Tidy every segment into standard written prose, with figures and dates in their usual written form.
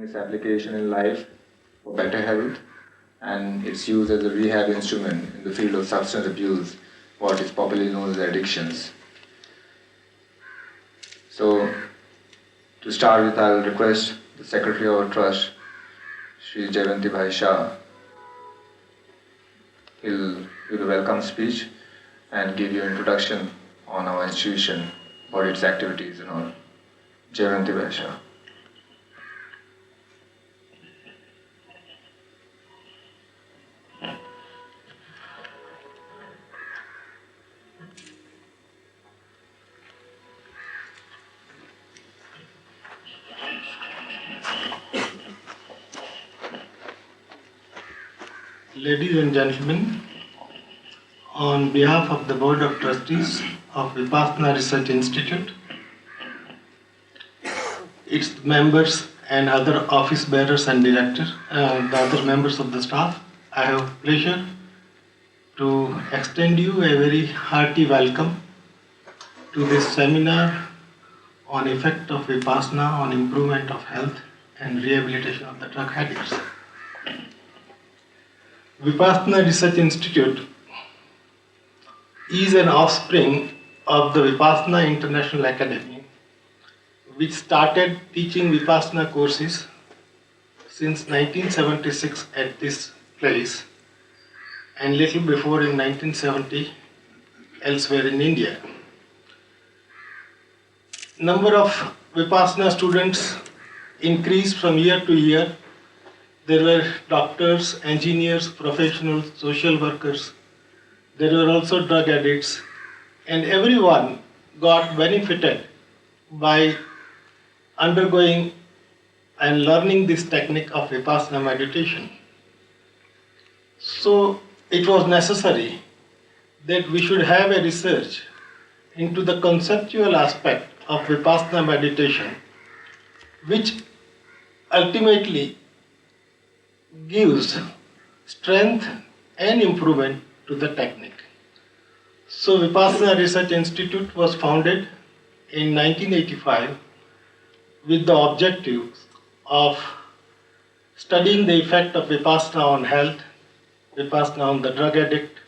its application in life for better health and its use as a rehab instrument in the field of substance abuse, what is popularly known as addictions. So, to start with, I'll request the Secretary of our Trust, Shri Jayanti Bhai Shah. He'll give a welcome speech and give you an introduction on our institution, what its activities and all. Jayanti Bhai Shah. Ladies and gentlemen, on behalf of the Board of Trustees of Vipassana Research Institute, its members and other office bearers and directors, the other members of the staff, I have pleasure to extend you a very hearty welcome to this seminar on effect of Vipassana on improvement of health and rehabilitation of the drug addicts. Vipassana Research Institute is an offspring of the Vipassana International Academy, which started teaching Vipassana courses since 1976 at this place and little before in 1970 elsewhere in India. Number of Vipassana students increased from year to year. There were doctors, engineers, professionals, social workers. There were also drug addicts, and everyone got benefited by undergoing and learning this technique of Vipassana meditation. So it was necessary that we should have a research into the conceptual aspect of Vipassana meditation, which ultimately gives strength and improvement to the technique. So Vipassana Research Institute was founded in 1985 with the objective of studying the effect of Vipassana on health, Vipassana on the drug addict,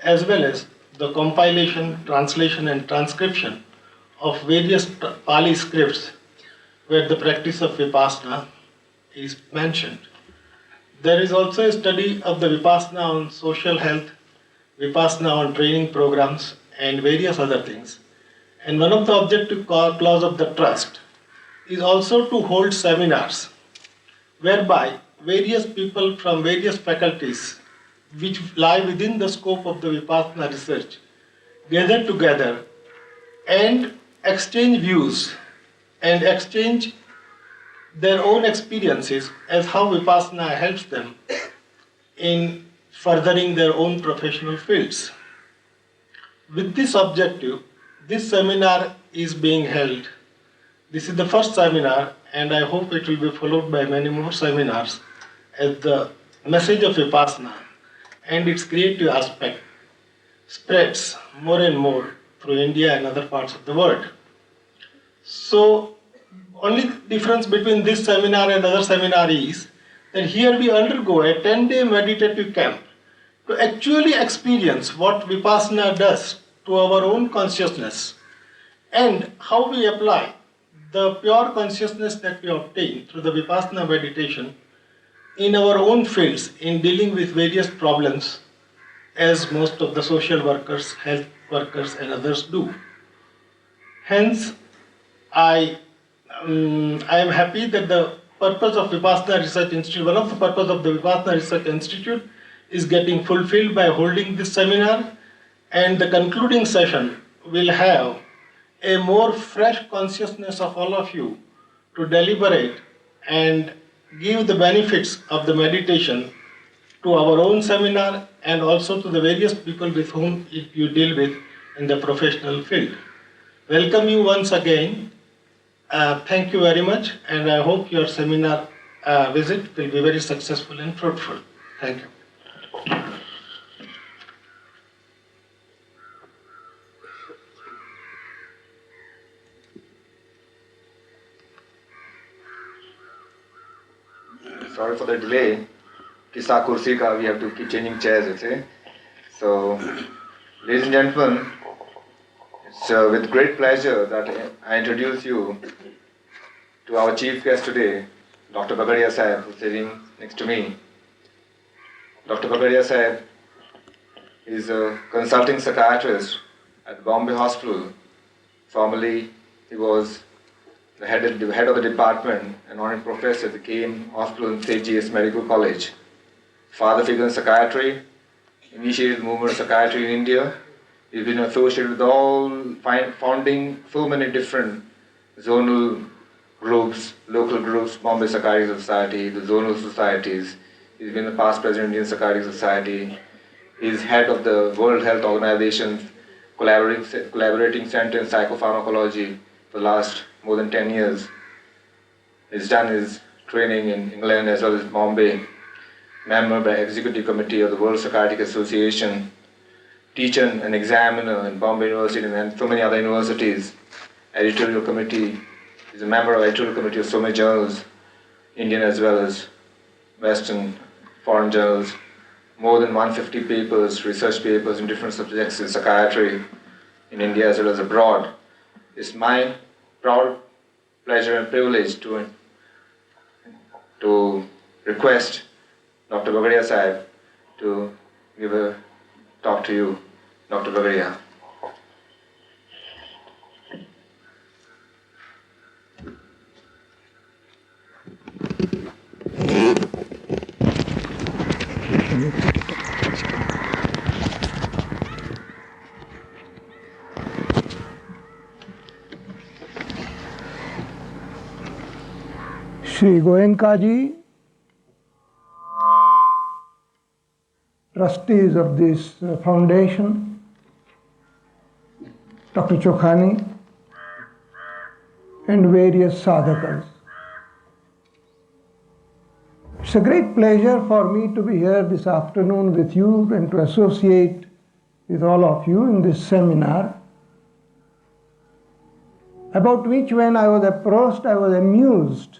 as well as the compilation, translation and transcription of various Pali scripts where the practice of Vipassana is mentioned. There is also a study of the Vipassana on social health, Vipassana on training programs, and various other things. And one of the objective clause of the trust is also to hold seminars whereby various people from various faculties which lie within the scope of the Vipassana research gather together and exchange views and exchange their own experiences as how Vipassana helps them in furthering their own professional fields. With this objective, this seminar is being held. This is the first seminar, and I hope it will be followed by many more seminars as the message of Vipassana and its creative aspect spreads more and more through India and other parts of the world. So, only difference between this seminar and other seminar is that here we undergo a 10-day meditative camp to actually experience what Vipassana does to our own consciousness and how we apply the pure consciousness that we obtain through the Vipassana meditation in our own fields in dealing with various problems as most of the social workers, health workers and others do. Hence, I am happy that the purpose of Vipassana Research Institute, one of the purpose of the Vipassana Research Institute is getting fulfilled by holding this seminar, and the concluding session will have a more fresh consciousness of all of you to deliberate and give the benefits of the meditation to our own seminar and also to the various people with whom you deal with in the professional field. Welcome you once again. Thank you very much, and I hope your seminar visit will be very successful and fruitful. Thank you. Sorry for the delay. Kisa kursi ka, we have to keep changing chairs, okay? So, ladies and gentlemen, it's with great pleasure that I introduce you to our chief guest today, Dr. Bagadia Sahib, who's sitting next to me. Dr. Bagadia Sahib is a consulting psychiatrist at Bombay Hospital. Formerly, he was the head of the department and honorary professor at the KM Hospital and St. G.S. Medical College. Father figure in psychiatry, initiated the movement of psychiatry in India. He's been associated with founding so many different zonal groups, local groups, Bombay Psychiatric Society, the zonal societies. He's been the past president of Indian Psychiatric Society. He's head of the World Health Organization's collaborating center in psychopharmacology for the last more than 10 years. He's done his training in England as well as Bombay. Member by Executive Committee of the World Psychiatric Association, teacher and examiner in Bombay University and so many other universities. Editorial committee, he's a member of editorial committee of so many journals, Indian as well as Western foreign journals. More than 150 papers, research papers in different subjects in psychiatry in India as well as abroad. It's my proud pleasure and privilege to request Dr. Bagadia Sahib to give a talk to you. Dr. Bagadia. Shri Goenka ji, trustees of this foundation, Dr. Chokhani, and various sadhakas. It's a great pleasure for me to be here this afternoon with you and to associate with all of you in this seminar, about which when I was approached, I was amused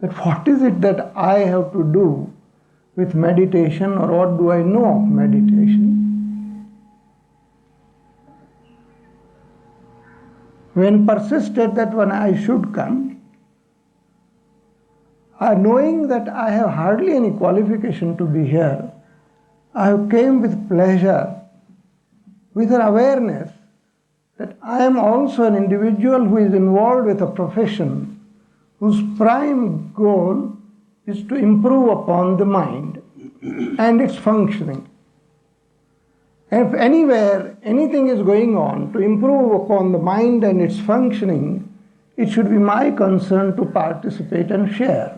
that what is it that I have to do with meditation, or what do I know of meditation? When persisted that when I should come, knowing that I have hardly any qualification to be here, I came with pleasure, with an awareness that I am also an individual who is involved with a profession whose prime goal is to improve upon the mind and its functioning. And if anywhere anything is going on to improve upon the mind and its functioning, it should be my concern to participate and share.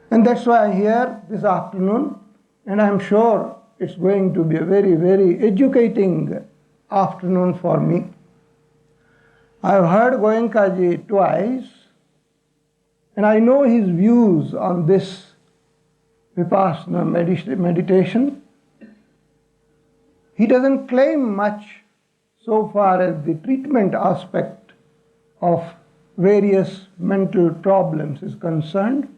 And that's why I'm here this afternoon, and I'm sure it's going to be a very, very educating afternoon for me. I've heard Goenka ji twice, and I know his views on this Vipassana meditation. He doesn't claim much so far as the treatment aspect of various mental problems is concerned,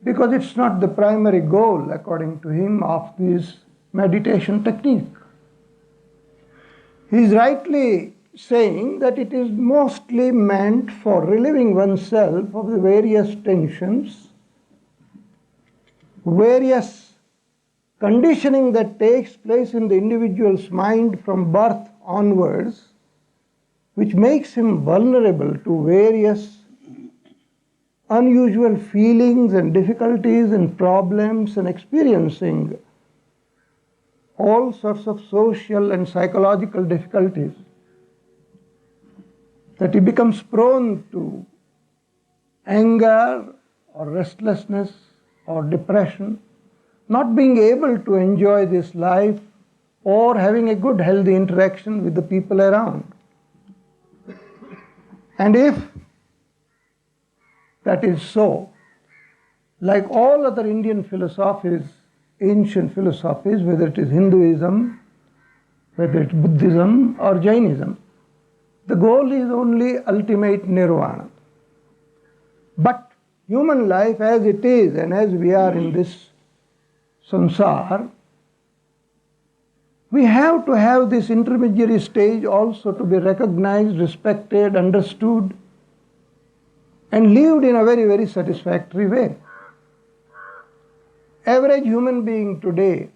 because it's not the primary goal, according to him, of this meditation technique. He is rightly saying that it is mostly meant for relieving oneself of the various tensions, various conditioning that takes place in the individual's mind from birth onwards, which makes him vulnerable to various unusual feelings and difficulties and problems, and experiencing all sorts of social and psychological difficulties, that he becomes prone to anger or restlessness or depression, not being able to enjoy this life or having a good healthy interaction with the people around. And if that is so, like all other Indian philosophies, ancient philosophies, whether it is Hinduism, whether it's Buddhism or Jainism, the goal is only ultimate nirvana. But human life as it is and as we are in this samsara, we have to have this intermediary stage also to be recognized, respected, understood, and lived in a very, very satisfactory way. Average human being today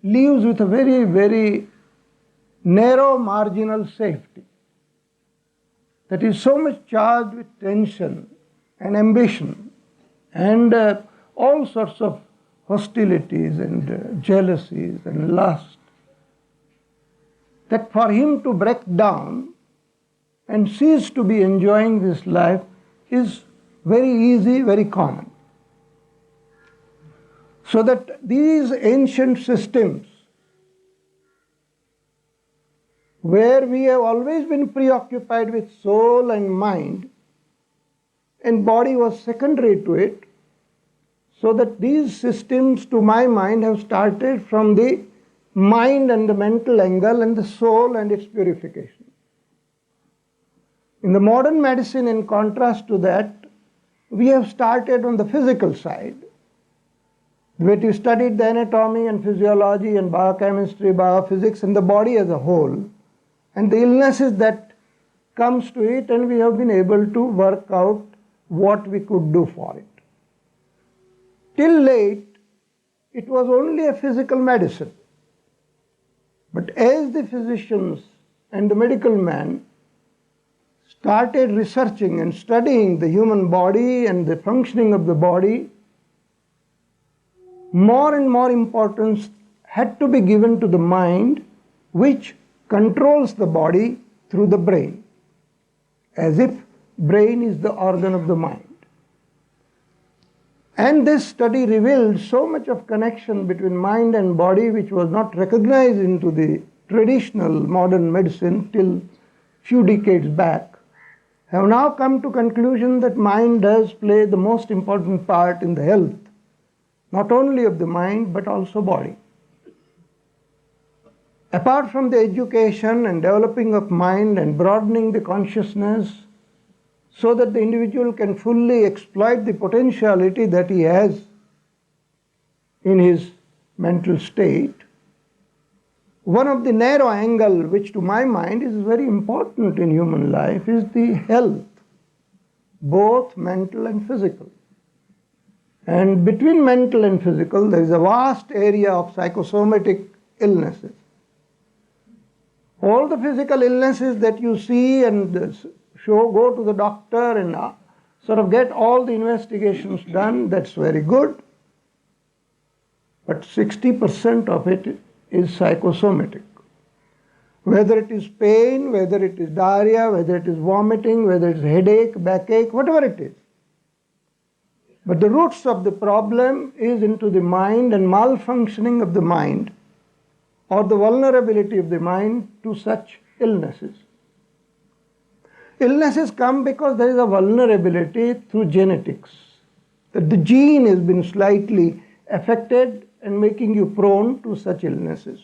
lives with a very, very narrow marginal safety that is so much charged with tension and ambition and all sorts of hostilities and jealousies and lust, that for him to break down and cease to be enjoying this life is very easy, very common. So that these ancient systems, where we have always been preoccupied with soul and mind, and body was secondary to it, so that these systems, to my mind, have started from the mind and the mental angle and the soul and its purification. In the modern medicine, in contrast to that, we have started on the physical side, where you studied the anatomy and physiology and biochemistry, biophysics, and the body as a whole, and the illnesses that comes to it, and we have been able to work out what we could do for it. Till late, it was only a physical medicine. But as the physicians and the medical man started researching and studying the human body and the functioning of the body, more and more importance had to be given to the mind, which controls the body through the brain, as if brain is the organ of the mind. And this study revealed so much of connection between mind and body, which was not recognized into the traditional modern medicine till few decades back, have now come to conclusion that mind does play the most important part in the health, not only of the mind but also body. Apart from the education and developing of mind and broadening the consciousness so that the individual can fully exploit the potentiality that he has in his mental state, one of the narrow angle which to my mind is very important in human life is the health, both mental and physical. And between mental and physical, there is a vast area of psychosomatic illnesses. All the physical illnesses that you see and go to the doctor and sort of get all the investigations done, that's very good. But 60% of it is psychosomatic. Whether it is pain, whether it is diarrhea, whether it is vomiting, whether it is headache, backache, whatever it is. But the roots of the problem is into the mind and malfunctioning of the mind, or the vulnerability of the mind to such illnesses. Illnesses come because there is a vulnerability through genetics, that the gene has been slightly affected and making you prone to such illnesses.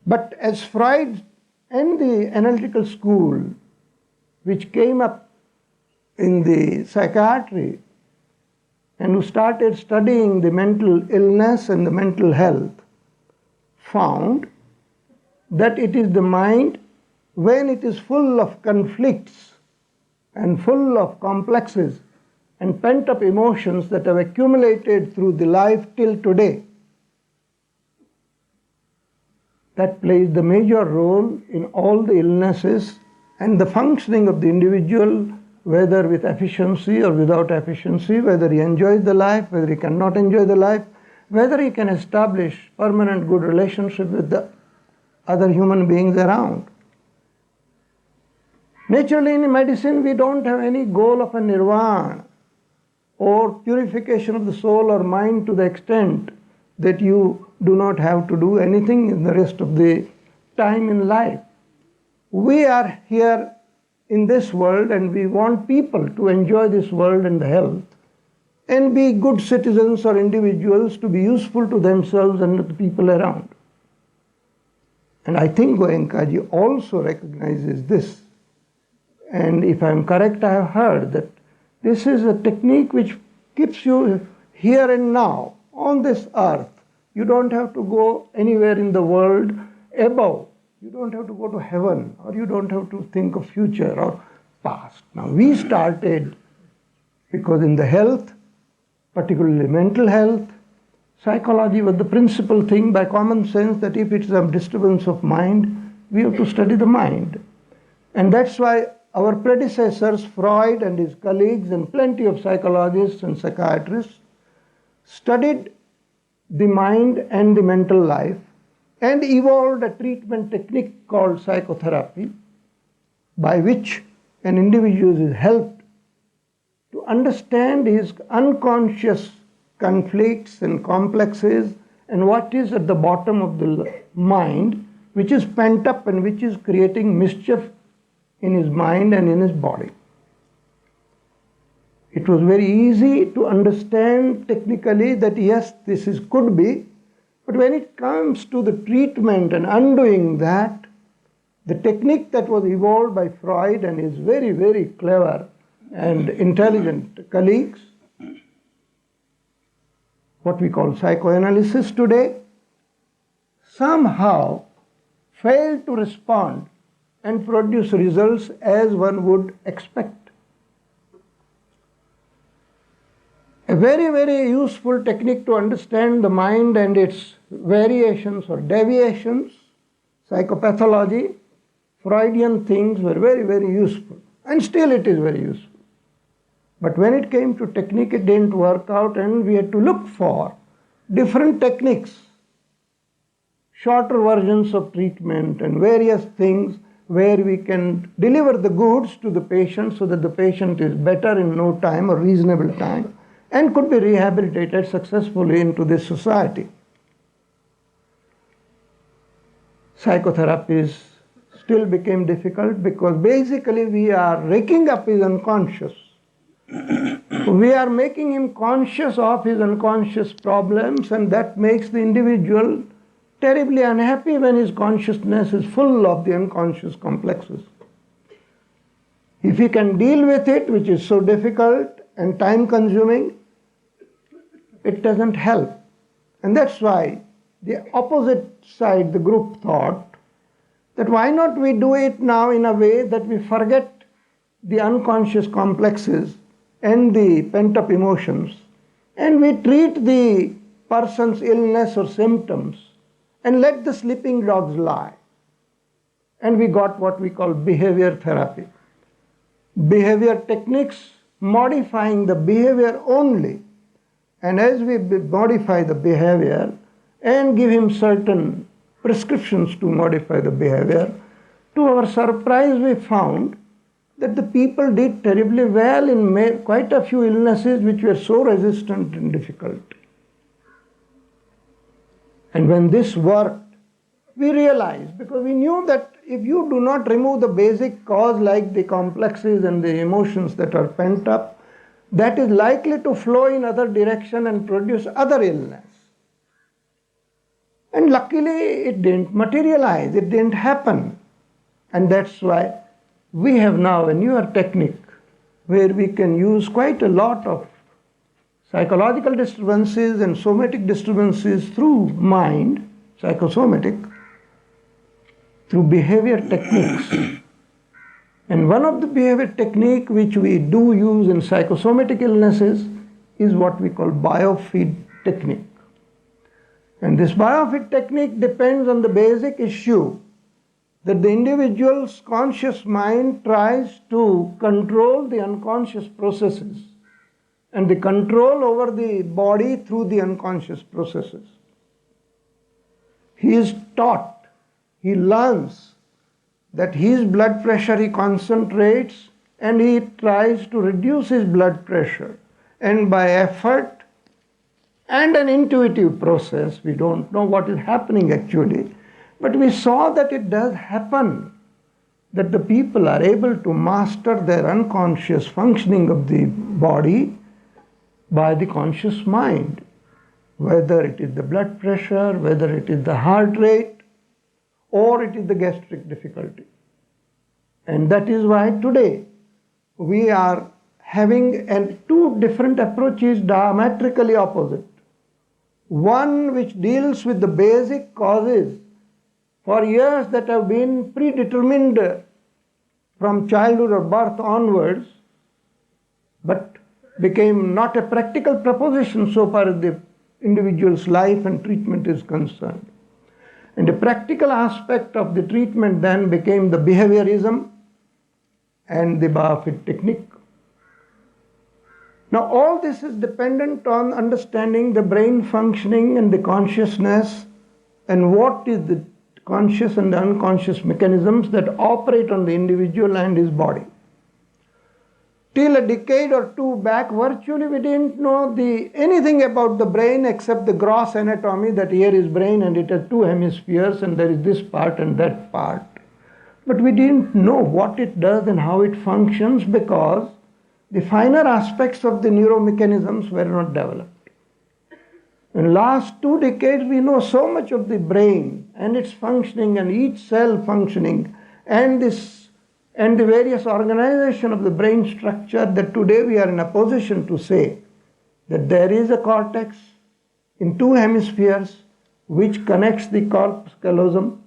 But as Freud and the analytical school, which came up in the psychiatry and who started studying the mental illness and the mental health, found that it is the mind, when it is full of conflicts and full of complexes and pent-up emotions that have accumulated through the life till today, that plays the major role in all the illnesses and the functioning of the individual, whether with efficiency or without efficiency, whether he enjoys the life, whether he cannot enjoy the life, whether he can establish permanent good relationship with the other human beings around. Naturally, in medicine, we don't have any goal of a nirvana or purification of the soul or mind to the extent that you do not have to do anything in the rest of the time in life. We are here in this world and we want people to enjoy this world and the health and be good citizens or individuals to be useful to themselves and to the people around. And I think Goenkaji also recognizes this. And if I am correct, I have heard that This is a technique which keeps you here and now on this earth. You don't have to go anywhere in the world above. You don't have to go to heaven, or you don't have to think of future or past. Now we started because in the health, particularly mental health, psychology was the principal thing by common sense that if it's some disturbance of mind, we have to study the mind. And that's why our predecessors, Freud and his colleagues and plenty of psychologists and psychiatrists, studied the mind and the mental life and evolved a treatment technique called psychotherapy, by which an individual is helped to understand his unconscious conflicts and complexes and what is at the bottom of the mind, which is pent up and which is creating mischief in his mind and in his body. It was very easy to understand technically that yes, could be, but when it comes to the treatment and undoing that, the technique that was evolved by Freud and his very, very clever and intelligent colleagues, what we call psychoanalysis today, somehow failed to respond and produce results as one would expect. A very, very useful technique to understand the mind and its variations or deviations, psychopathology, Freudian things were very, very useful, and still it is very useful. But when it came to technique, it didn't work out, and we had to look for different techniques, shorter versions of treatment and various things where we can deliver the goods to the patient so that the patient is better in no time or reasonable time and could be rehabilitated successfully into this society. Psychotherapy still became difficult because basically we are raking up his unconscious. We are making him conscious of his unconscious problems, and that makes the individual terribly unhappy when his consciousness is full of the unconscious complexes. If he can deal with it, which is so difficult and time consuming, it doesn't help. And that's why the opposite side, the group, thought that why not we do it now in a way that we forget the unconscious complexes and the pent-up emotions, and we treat the person's illness or symptoms and let the sleeping dogs lie. And we got what we call behavior therapy. Behavior techniques modifying the behavior only. And as we modify the behavior and give him certain prescriptions to modify the behavior, to our surprise we found that the people did terribly well in quite a few illnesses which were so resistant and difficult. And when this worked, we realized, because we knew that if you do not remove the basic cause like the complexes and the emotions that are pent up, that is likely to flow in other direction and produce other illness. And luckily it didn't materialize, it didn't happen. And that's why we have now a newer technique where we can use quite a lot of psychological disturbances and somatic disturbances through mind, psychosomatic, through behavior techniques. And one of the behavior technique which we do use in psychosomatic illnesses is what we call biofeed technique. And this biofeed technique depends on the basic issue that the individual's conscious mind tries to control the unconscious processes and the control over the body through the unconscious processes. He is taught, he learns that his blood pressure he concentrates and he tries to reduce his blood pressure. And by effort and an intuitive process, we don't know what is happening actually, but we saw that it does happen, that the people are able to master their unconscious functioning of the body by the conscious mind, whether it is the blood pressure, whether it is the heart rate, or it is the gastric difficulty. And that is why today we are having two different approaches diametrically opposite. One which deals with the basic causes for years that have been predetermined from childhood or birth onwards, but became not a practical proposition so far as the individual's life and treatment is concerned. And the practical aspect of the treatment then became the behaviorism and the biofeed technique. Now all this is dependent on understanding the brain functioning and the consciousness and what is the conscious and unconscious mechanisms that operate on the individual and his body. Till a decade or two back, virtually we didn't know anything about the brain except the gross anatomy, that here is brain and it has two hemispheres and there is this part and that part. But we didn't know what it does and how it functions because the finer aspects of the neuromechanisms were not developed. In last 2 decades, we know so much of the brain and its functioning and each cell functioning and the various organization of the brain structure that today we are in a position to say that there is a cortex in 2 hemispheres which connects the corpus callosum,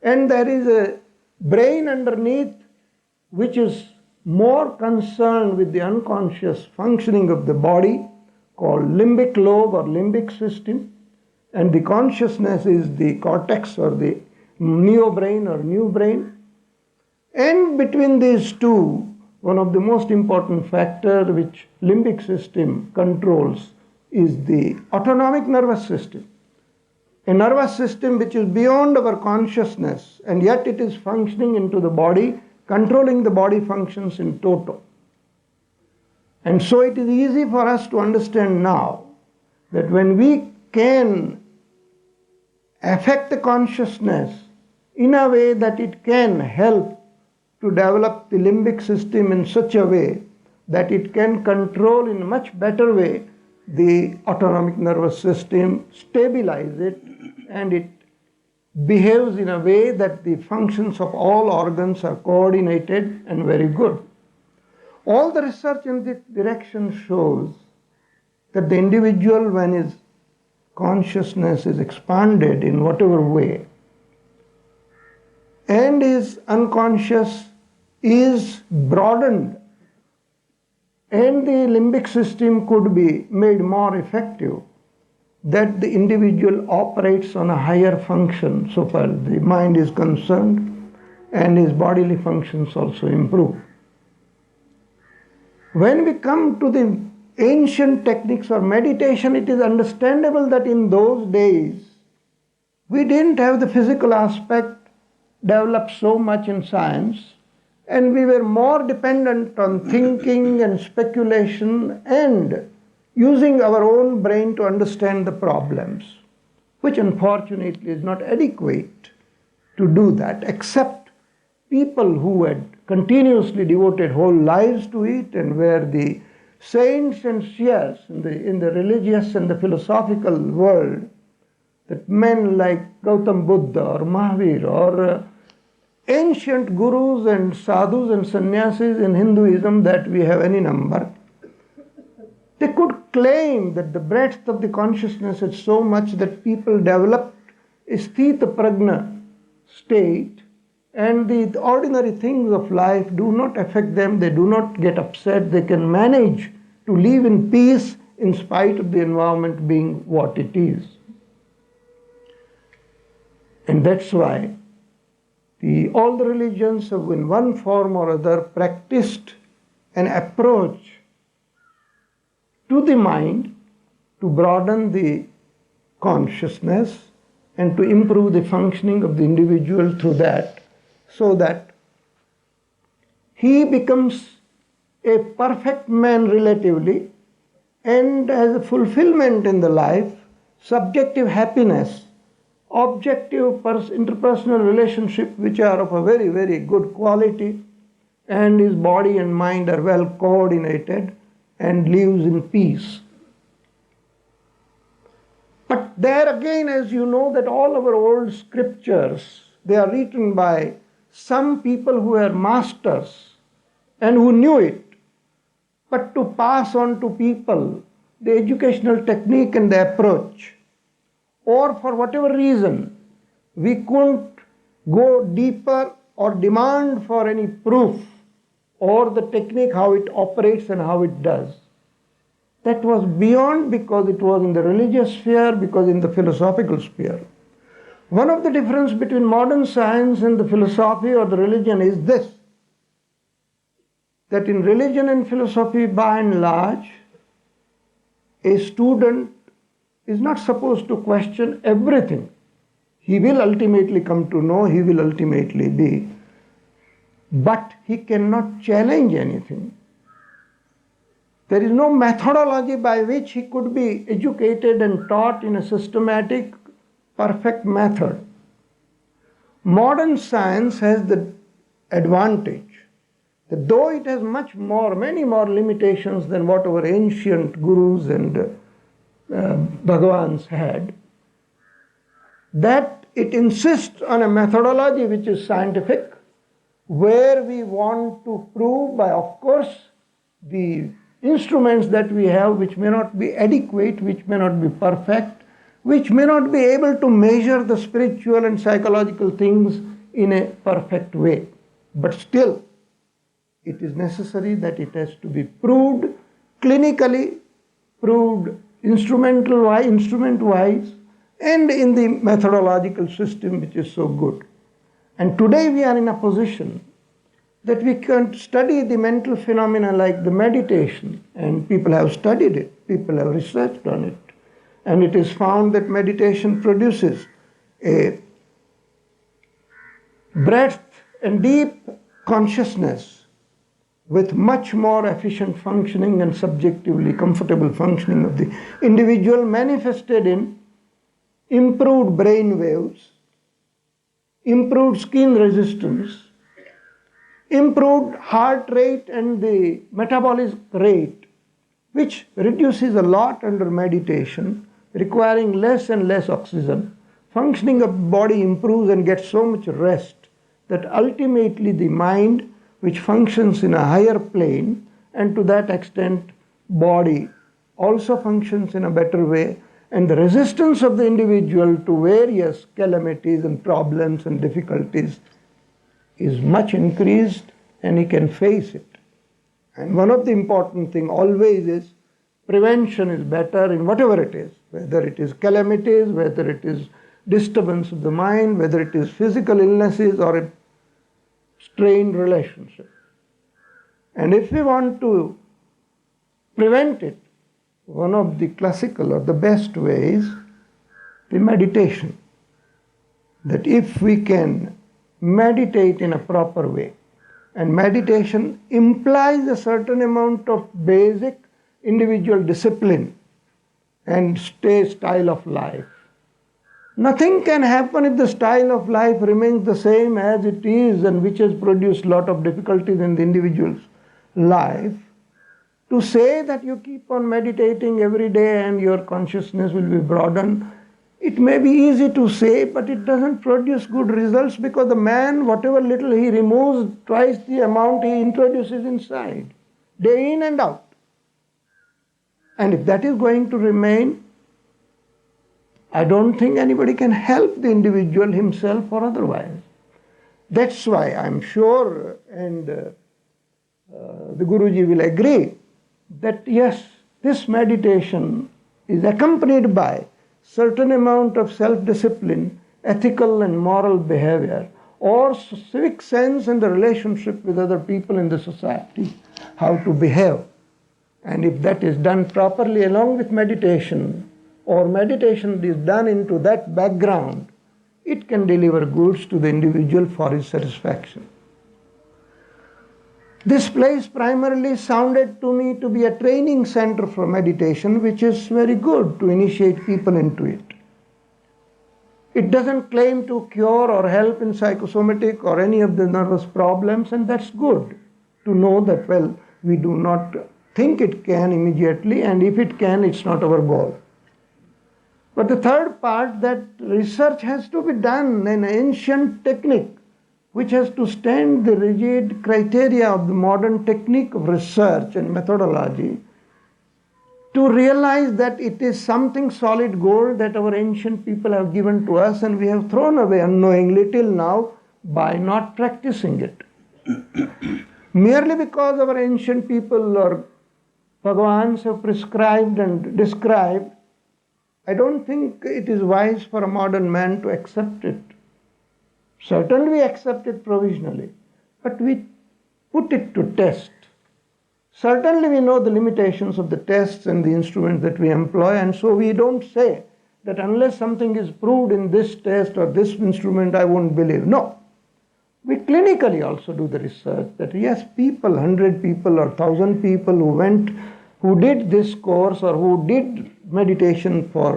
and there is a brain underneath which is more concerned with the unconscious functioning of the body, called limbic lobe or limbic system, and the consciousness is the cortex or the neobrain or new brain. And between these two, one of the most important factors which limbic system controls is the autonomic nervous system. A nervous system which is beyond our consciousness and yet it is functioning into the body, controlling the body functions in toto. And so it is easy for us to understand now that when we can affect the consciousness in a way that it can help to develop the limbic system in such a way that it can control in a much better way the autonomic nervous system, stabilize it, and it behaves in a way that the functions of all organs are coordinated and very good. All the research in this direction shows that the individual, when his consciousness is expanded in whatever way, and his unconscious is broadened, and the limbic system could be made more effective, that the individual operates on a higher function so far as the mind is concerned, and his bodily functions also improve. When we come to the ancient techniques or meditation, it is understandable that in those days we didn't have the physical aspect developed so much in science, and we were more dependent on thinking and speculation and using our own brain to understand the problems, which unfortunately is not adequate to do that, except people who had continuously devoted whole lives to it and were the saints and seers in the religious and the philosophical world, that men like Gautam Buddha or Mahavir or ancient gurus and sadhus and sannyasis in Hinduism that we have any number, they could claim that the breadth of the consciousness is so much that people developed a sthita prajna state, and the ordinary things of life do not affect them, they do not get upset, they can manage to live in peace in spite of the environment being what it is. And that's why all the religions have in one form or other practiced an approach to the mind to broaden the consciousness and to improve the functioning of the individual through that, so that he becomes a perfect man relatively and has a fulfillment in the life, subjective happiness, objective interpersonal relationship which are of a very, very good quality, and his body and mind are well coordinated and lives in peace. But there again, as you know, that all our old scriptures, they are written by some people who were masters and who knew it. but to pass on to people the educational technique and the approach, or for whatever reason we couldn't go deeper or demand for any proof or the technique, how it operates and how it does. That was beyond, because it was in the religious sphere, because in the philosophical sphere. One of the difference between modern science and the philosophy or the religion is this, that in religion and philosophy, by and large, a student is not supposed to question everything. He will ultimately come to know, he will ultimately be, but he cannot challenge anything. There is no methodology by which he could be educated and taught in a systematic, perfect method. Modern science has the advantage that though it has many more limitations than what our ancient gurus and Bhagavans had, that it insists on a methodology which is scientific, where we want to prove by, of course, the instruments that we have, which may not be adequate, which may not be perfect, which may not be able to measure the spiritual and psychological things in a perfect way. But still, it is necessary that it has to be proved clinically, proved instrument-wise, and in the methodological system which is so good. And today we are in a position that we can study the mental phenomena like the meditation, and people have studied it, people have researched on it, and it is found that meditation produces a breadth and deep consciousness with much more efficient functioning and subjectively comfortable functioning of the individual, manifested in improved brain waves, improved skin resistance, improved heart rate and the metabolic rate, which reduces a lot under meditation, requiring less and less oxygen. Functioning of the body improves and gets so much rest that ultimately the mind, which functions in a higher plane, and to that extent body also functions in a better way, and the resistance of the individual to various calamities and problems and difficulties is much increased, and he can face it. And one of the important things always is prevention is better in whatever it is, whether it is calamities, whether it is disturbance of the mind, whether it is physical illnesses or a strained relationship. And if we want to prevent it, one of the classical or the best ways, the meditation. That if we can meditate in a proper way, and meditation implies a certain amount of basic individual discipline and style of life. Nothing can happen if the style of life remains the same as it is, and which has produced a lot of difficulties in the individual's life. To say that you keep on meditating every day and your consciousness will be broadened, it may be easy to say, but it doesn't produce good results, because the man, whatever little he removes, twice the amount he introduces inside, day in and out. And if that is going to remain, I don't think anybody can help the individual himself or otherwise. That's why I'm sure, and the Guruji will agree, that yes, this meditation is accompanied by certain amount of self-discipline, ethical and moral behavior, or civic sense in the relationship with other people in the society, how to behave. And if that is done properly along with meditation, or meditation is done into that background, it can deliver goods to the individual for his satisfaction. This place primarily sounded to me to be a training center for meditation, which is very good to initiate people into it. It doesn't claim to cure or help in psychosomatic or any of the nervous problems, and that's good to know that, well, we do not think it can immediately, and if it can, it's not our goal. But the third part, that research has to be done in ancient technique, which has to stand the rigid criteria of the modern technique of research and methodology, to realize that it is something solid gold that our ancient people have given to us and we have thrown away unknowingly till now by not practicing it. Merely because our ancient people or Bhagavans have prescribed and described, I don't think it is wise for a modern man to accept it. Certainly we accept it provisionally, but we put it to test. Certainly we know the limitations of the tests and the instruments that we employ, and so we don't say that unless something is proved in this test or this instrument, I won't believe. No. We clinically also do the research that yes, people, 100 people or 1,000 people who did this course or who did meditation for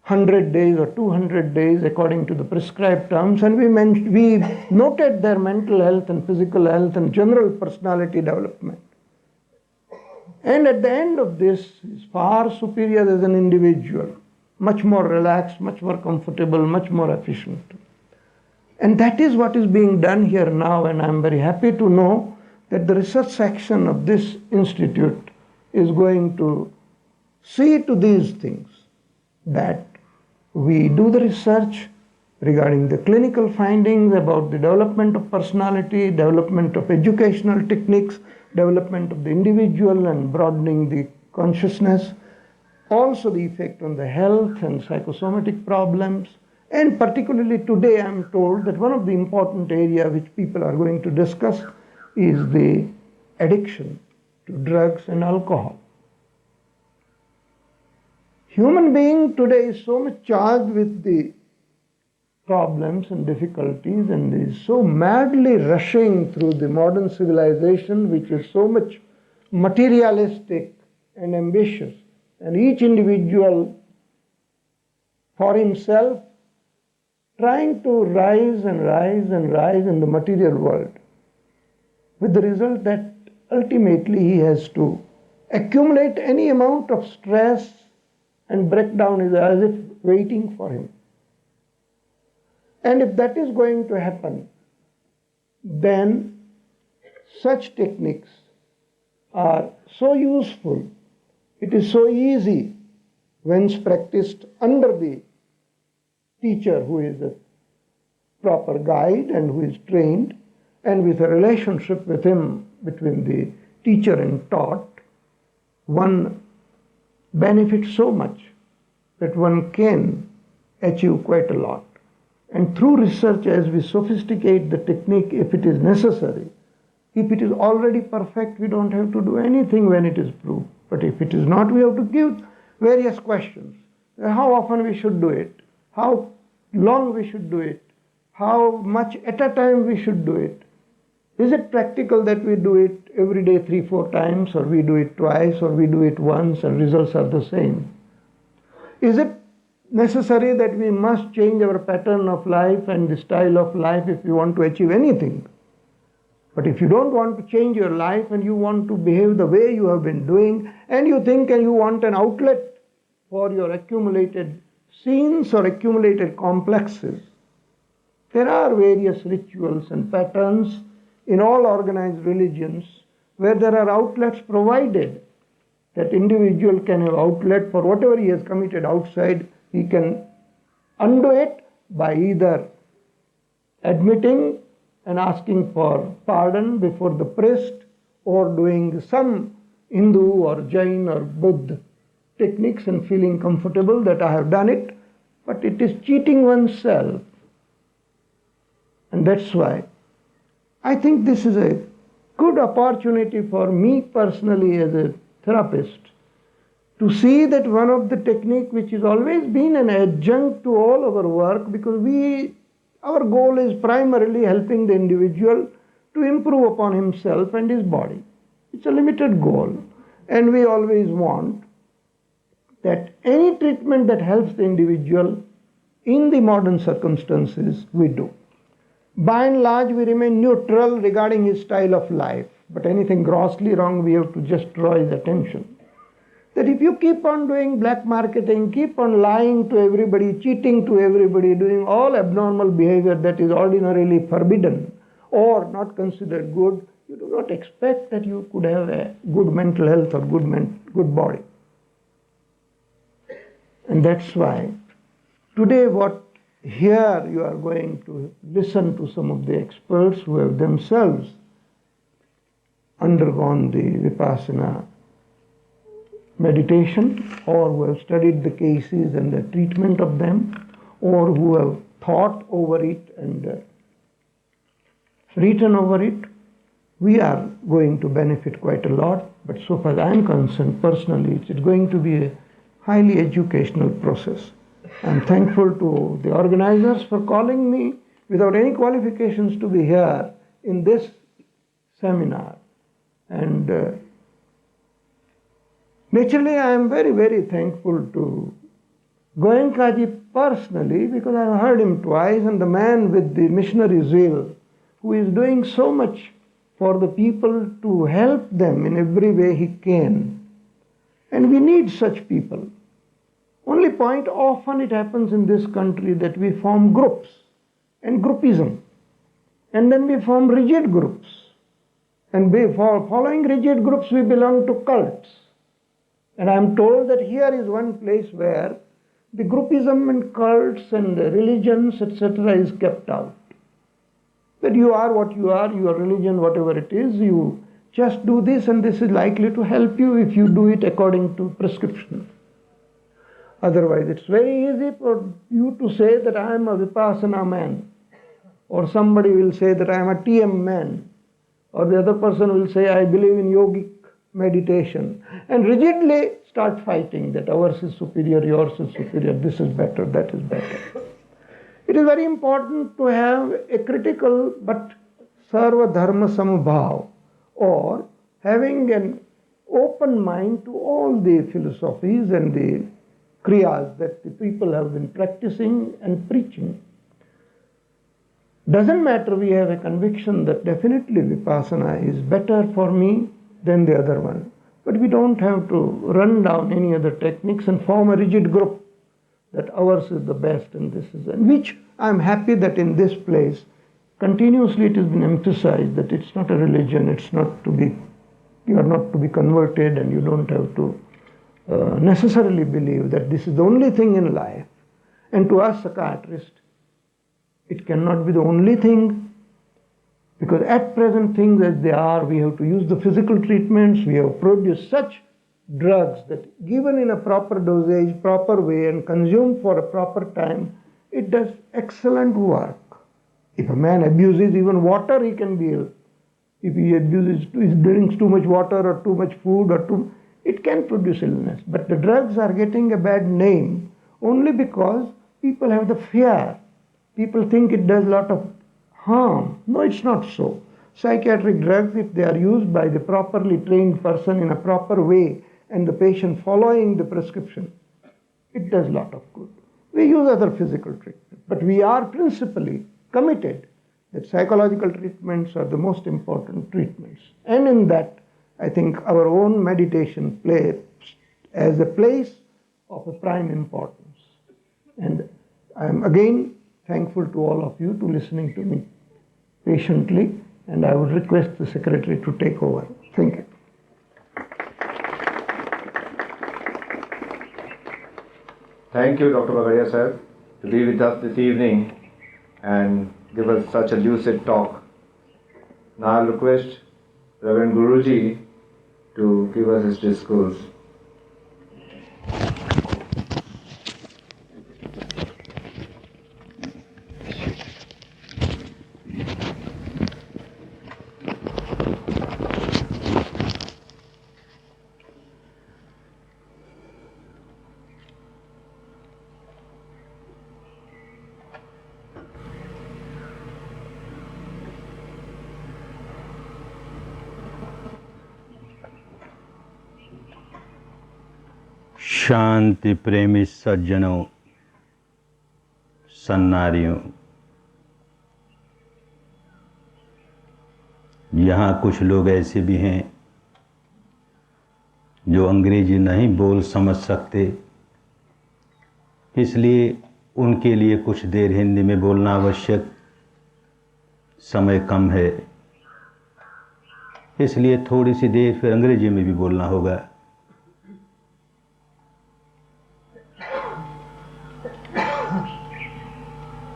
100 days or 200 days according to the prescribed terms, and we noted their mental health and physical health and general personality development. And at the end of this is far superior as an individual, much more relaxed, much more comfortable, much more efficient. And that is what is being done here now, and I'm very happy to know that the research section of this institute is going to see to these things, that we do the research regarding the clinical findings about the development of personality, development of educational techniques, development of the individual and broadening the consciousness, also the effect on the health and psychosomatic problems. And particularly today I am told that one of the important areas which people are going to discuss is the addiction to drugs and alcohol. Human being today is so much charged with the problems and difficulties and is so madly rushing through the modern civilization, which is so much materialistic and ambitious, and each individual for himself trying to rise and rise and rise in the material world, with the result that ultimately he has to accumulate any amount of stress, and breakdown is as if waiting for him. And if that is going to happen, then such techniques are so useful. It is so easy when practiced under the teacher who is a proper guide and who is trained, and with a relationship with him between the teacher and taught, one benefits so much that one can achieve quite a lot. And through research, as we sophisticate the technique, if it is necessary, if it is already perfect, we don't have to do anything when it is proved. But if it is not, we have to give various questions. How often we should do it, how long we should do it, how much at a time we should do it. Is it practical that we do it every day 3-4 times, or we do it twice, or we do it once and results are the same? Is it necessary that we must change our pattern of life and the style of life if we want to achieve anything? But if you don't want to change your life and you want to behave the way you have been doing, and you think and you want an outlet for your accumulated sins or accumulated complexes, there are various rituals and patterns in all organized religions where there are outlets provided. That individual can have outlet for whatever he has committed outside. He can undo it by either admitting and asking for pardon before the priest, or doing some Hindu or Jain or Buddha techniques and feeling comfortable that I have done it, but it is cheating oneself. And that's why I think this is a good opportunity for me personally as a therapist to see that one of the technique which has always been an adjunct to all our work, because our goal is primarily helping the individual to improve upon himself and his body. It's a limited goal, and we always want that any treatment that helps the individual in the modern circumstances, we do. By and large, we remain neutral regarding his style of life, but anything grossly wrong, we have to just draw his attention. that if you keep on doing black marketing, keep on lying to everybody, cheating to everybody, doing all abnormal behavior that is ordinarily forbidden or not considered good, you do not expect that you could have a good mental health or good body. And that's why today what here you are going to listen to some of the experts who have themselves undergone the Vipassana meditation, or who have studied the cases and the treatment of them, or who have thought over it and written over it. We are going to benefit quite a lot, but so far as I am concerned, personally, it's going to be a highly educational process. I'm thankful to the organizers for calling me without any qualifications to be here in this seminar. And naturally, I am very, very thankful to Goenkaji personally, because I've heard him twice, and the man with the missionary zeal who is doing so much for the people to help them in every way he can. And we need such people. Only point, often it happens in this country that we form groups and groupism, and then we form rigid groups. And following rigid groups, we belong to cults. And I am told that here is one place where the groupism and cults and religions, etc., is kept out. That you are what you are, your religion, whatever it is, you just do this, and this is likely to help you if you do it according to prescription. Otherwise, it's very easy for you to say that I am a Vipassana man, or somebody will say that I am a TM man, or the other person will say I believe in yogic meditation, and rigidly start fighting that ours is superior, yours is superior, this is better, that is better. It is very important to have a critical but sarva dharma samabhav, or having an open mind to all the philosophies and the kriyas that the people have been practicing and preaching. Doesn't matter, we have a conviction that definitely Vipassana is better for me than the other one. But we don't have to run down any other techniques and form a rigid group that ours is the best and this is, and which I'm happy that in this place continuously it has been emphasized that it's not a religion, it's not to be, you are not to be converted, and you don't have to necessarily believe that this is the only thing in life. And to us psychiatrists, it cannot be the only thing, because at present things as they are, we have to use the physical treatments, we have produced such drugs that given in a proper dosage, proper way, and consumed for a proper time, it does excellent work. If a man abuses even water, he can be ill. If he drinks too much water or too much food, it can produce illness. But the drugs are getting a bad name only because people have the fear. People think it does a lot of harm. No, it's not so. Psychiatric drugs, if they are used by the properly trained person in a proper way and the patient following the prescription, it does a lot of good. We use other physical treatment, but we are principally committed that psychological treatments are the most important treatments. And in that, I think our own meditation plays as a place of a prime importance. And I am again thankful to all of you to listening to me patiently, and I would request the secretary to take over. Thank you. Thank you, Dr. Bagadia sir, to be with us this evening and give us such a lucid talk. Now I'll request Reverend Guruji to give us his discourse. शांति प्रेमी सज्जनों, सन्नारियों, यहाँ कुछ लोग ऐसे भी हैं जो अंग्रेजी नहीं बोल समझ सकते, इसलिए उनके लिए कुछ देर हिंदी में बोलना आवश्यक। समय कम है, इसलिए थोड़ी सी देर फिर अंग्रेजी में भी बोलना होगा।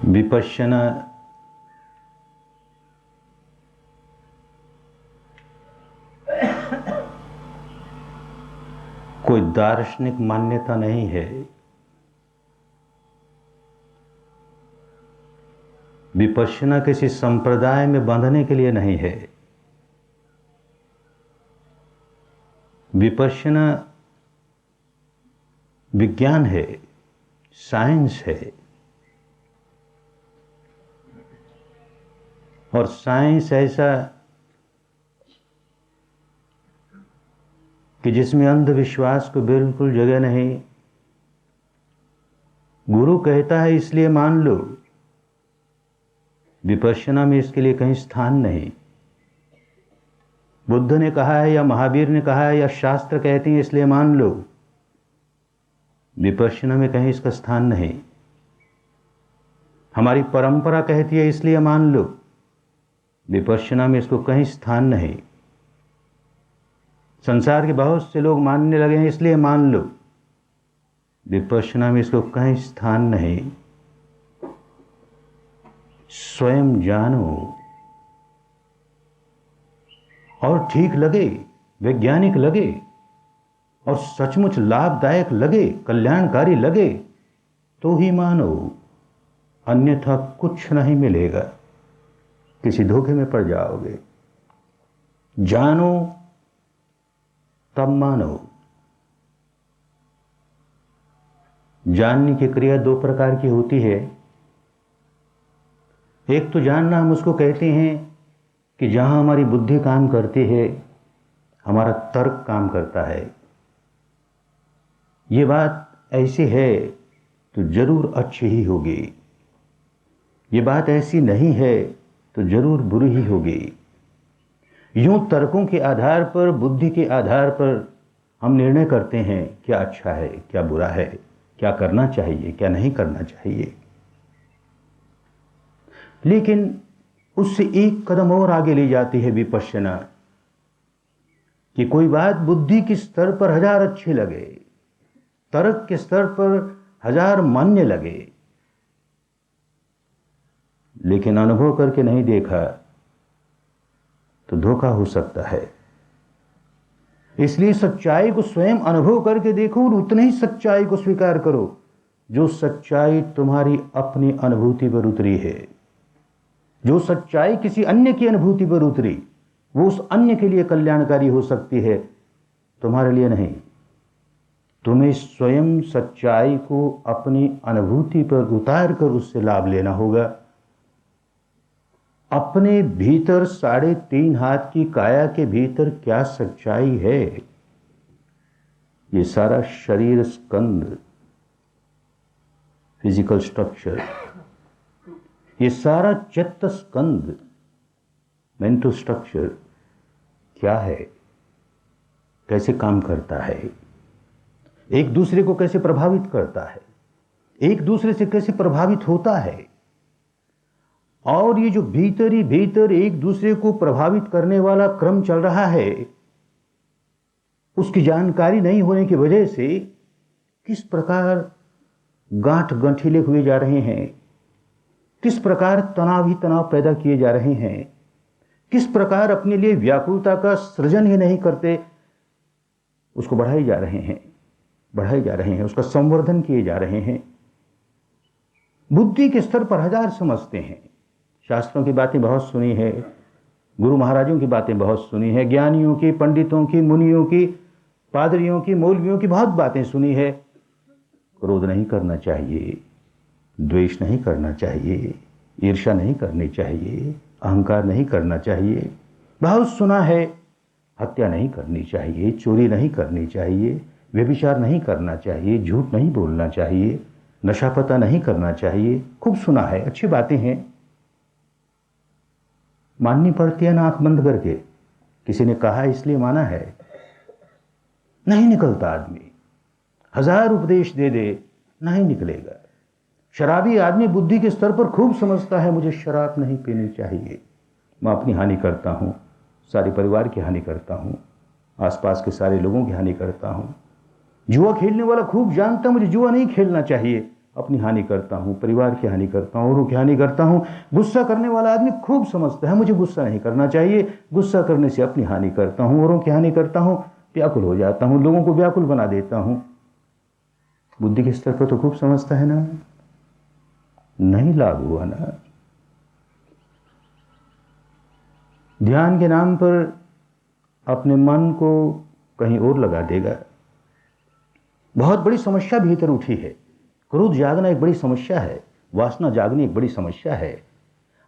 विपश्यना कोई दार्शनिक मान्यता नहीं है। विपश्यना किसी संप्रदाय में बांधने के लिए नहीं है। विपश्यना विज्ञान है, साइंस है। और साइंस ऐसा कि जिसमें अंधविश्वास को बिल्कुल जगह नहीं। गुरु कहता है इसलिए मान लो, विपश्यना में इसके लिए कहीं स्थान नहीं। बुद्ध ने कहा है या महावीर ने कहा है या शास्त्र कहते हैं इसलिए मान लो, विपश्यना में कहीं इसका स्थान नहीं। हमारी परंपरा कहती है इसलिए मान लो, विपश्यना में इसको कहीं स्थान नहीं। संसार के बहुत से लोग मानने लगे हैं इसलिए मान लो, विपश्यना में इसको कहीं स्थान नहीं। स्वयं जानो और ठीक लगे, वैज्ञानिक लगे और सचमुच लाभदायक लगे, कल्याणकारी लगे तो ही मानो, अन्यथा कुछ नहीं मिलेगा, किसी धोखे में पड़ जाओगे। जानो तब मानो। जानने की क्रिया दो प्रकार की होती है। एक तो जानना हम उसको कहते हैं कि जहां हमारी बुद्धि काम करती है, हमारा तर्क काम करता है। ये बात ऐसी है तो जरूर अच्छी ही होगी, ये बात ऐसी नहीं है तो जरूर बुरी ही होगी। यूं तर्कों के आधार पर, बुद्धि के आधार पर हम निर्णय करते हैं क्या अच्छा है, क्या बुरा है, क्या करना चाहिए, क्या नहीं करना चाहिए। लेकिन उससे एक कदम और आगे ले जाती है विपश्यना कि कोई बात बुद्धि के स्तर पर हजार अच्छी लगे, तर्क के स्तर पर हजार मान्य लगे, लेकिन अनुभव करके नहीं देखा तो धोखा हो सकता है। इसलिए सच्चाई को स्वयं अनुभव करके देखो और उतनी ही सच्चाई को स्वीकार करो जो सच्चाई तुम्हारी अपनी अनुभूति पर उतरी है। जो सच्चाई किसी अन्य की अनुभूति पर उतरी, वो उस अन्य के लिए कल्याणकारी हो सकती है, तुम्हारे लिए नहीं। तुम्हें स्वयं सच्चाई को अपनी अनुभूति पर उतार कर उससे लाभ लेना होगा। अपने भीतर 3.5 हाथ की काया के भीतर क्या सच्चाई है, ये सारा शरीर स्कंद, फिजिकल स्ट्रक्चर, ये सारा चित्त स्कंद, मेंटल स्ट्रक्चर क्या है, कैसे काम करता है, एक दूसरे को कैसे प्रभावित करता है, एक दूसरे से कैसे प्रभावित होता है। और ये जो भीतर ही भीतर एक दूसरे को प्रभावित करने वाला क्रम चल रहा है, उसकी जानकारी नहीं होने की वजह से किस प्रकार गांठ गंठीले हुए जा रहे हैं, किस प्रकार तनाव ही तनाव पैदा किए जा रहे हैं, किस प्रकार अपने लिए व्याकुलता का सृजन ही नहीं करते, उसको बढ़ाए जा रहे हैं, उसका संवर्धन किए जा रहे हैं। बुद्धि के स्तर पर हजार समझते हैं, शास्त्रों की बातें बहुत सुनी है, गुरु महाराजों की बातें बहुत सुनी है, ज्ञानियों की, पंडितों की, मुनियों की, पादरियों की, मौलवियों की बहुत बातें सुनी है। क्रोध नहीं करना चाहिए, द्वेष नहीं करना चाहिए, ईर्ष्या नहीं करनी चाहिए, अहंकार नहीं करना चाहिए, बहुत सुना है। हत्या नहीं करनी चाहिए, चोरी नहीं करनी चाहिए, व्यभिचार नहीं करना चाहिए, झूठ नहीं बोलना चाहिए, नशापता नहीं करना चाहिए, खूब सुना है, अच्छी बातें हैं, माननी पड़ती है ना आंख बंद करके। किसी ने कहा इसलिए माना है। नहीं निकलता आदमी। 1000 उपदेश दे दे, नहीं निकलेगा। शराबी आदमी बुद्धि के स्तर पर खूब समझता है मुझे शराब नहीं पीनी चाहिए, मैं अपनी हानि करता हूँ, सारे परिवार की हानि करता हूँ, आसपास के सारे लोगों की हानि करता हूँ। जुआ खेलने वाला खूब जानता मुझे जुआ नहीं खेलना चाहिए, अपनी हानि करता हूँ, परिवार की हानि करता हूँ, औरों की हानि करता हूँ। गुस्सा करने वाला आदमी खूब समझता है मुझे गुस्सा नहीं करना चाहिए, गुस्सा करने से अपनी हानि करता हूँ, औरों की हानि करता हूँ, व्याकुल हो जाता हूँ, लोगों को व्याकुल बना देता हूँ। बुद्धि के स्तर पर तो खूब समझता है ना, नहीं लागू हुआ ना। ध्यान के नाम पर अपने मन को कहीं और लगा देगा। बहुत बड़ी समस्या भीतर उठी है। क्रोध जागना एक बड़ी समस्या है, वासना जागनी एक बड़ी समस्या है,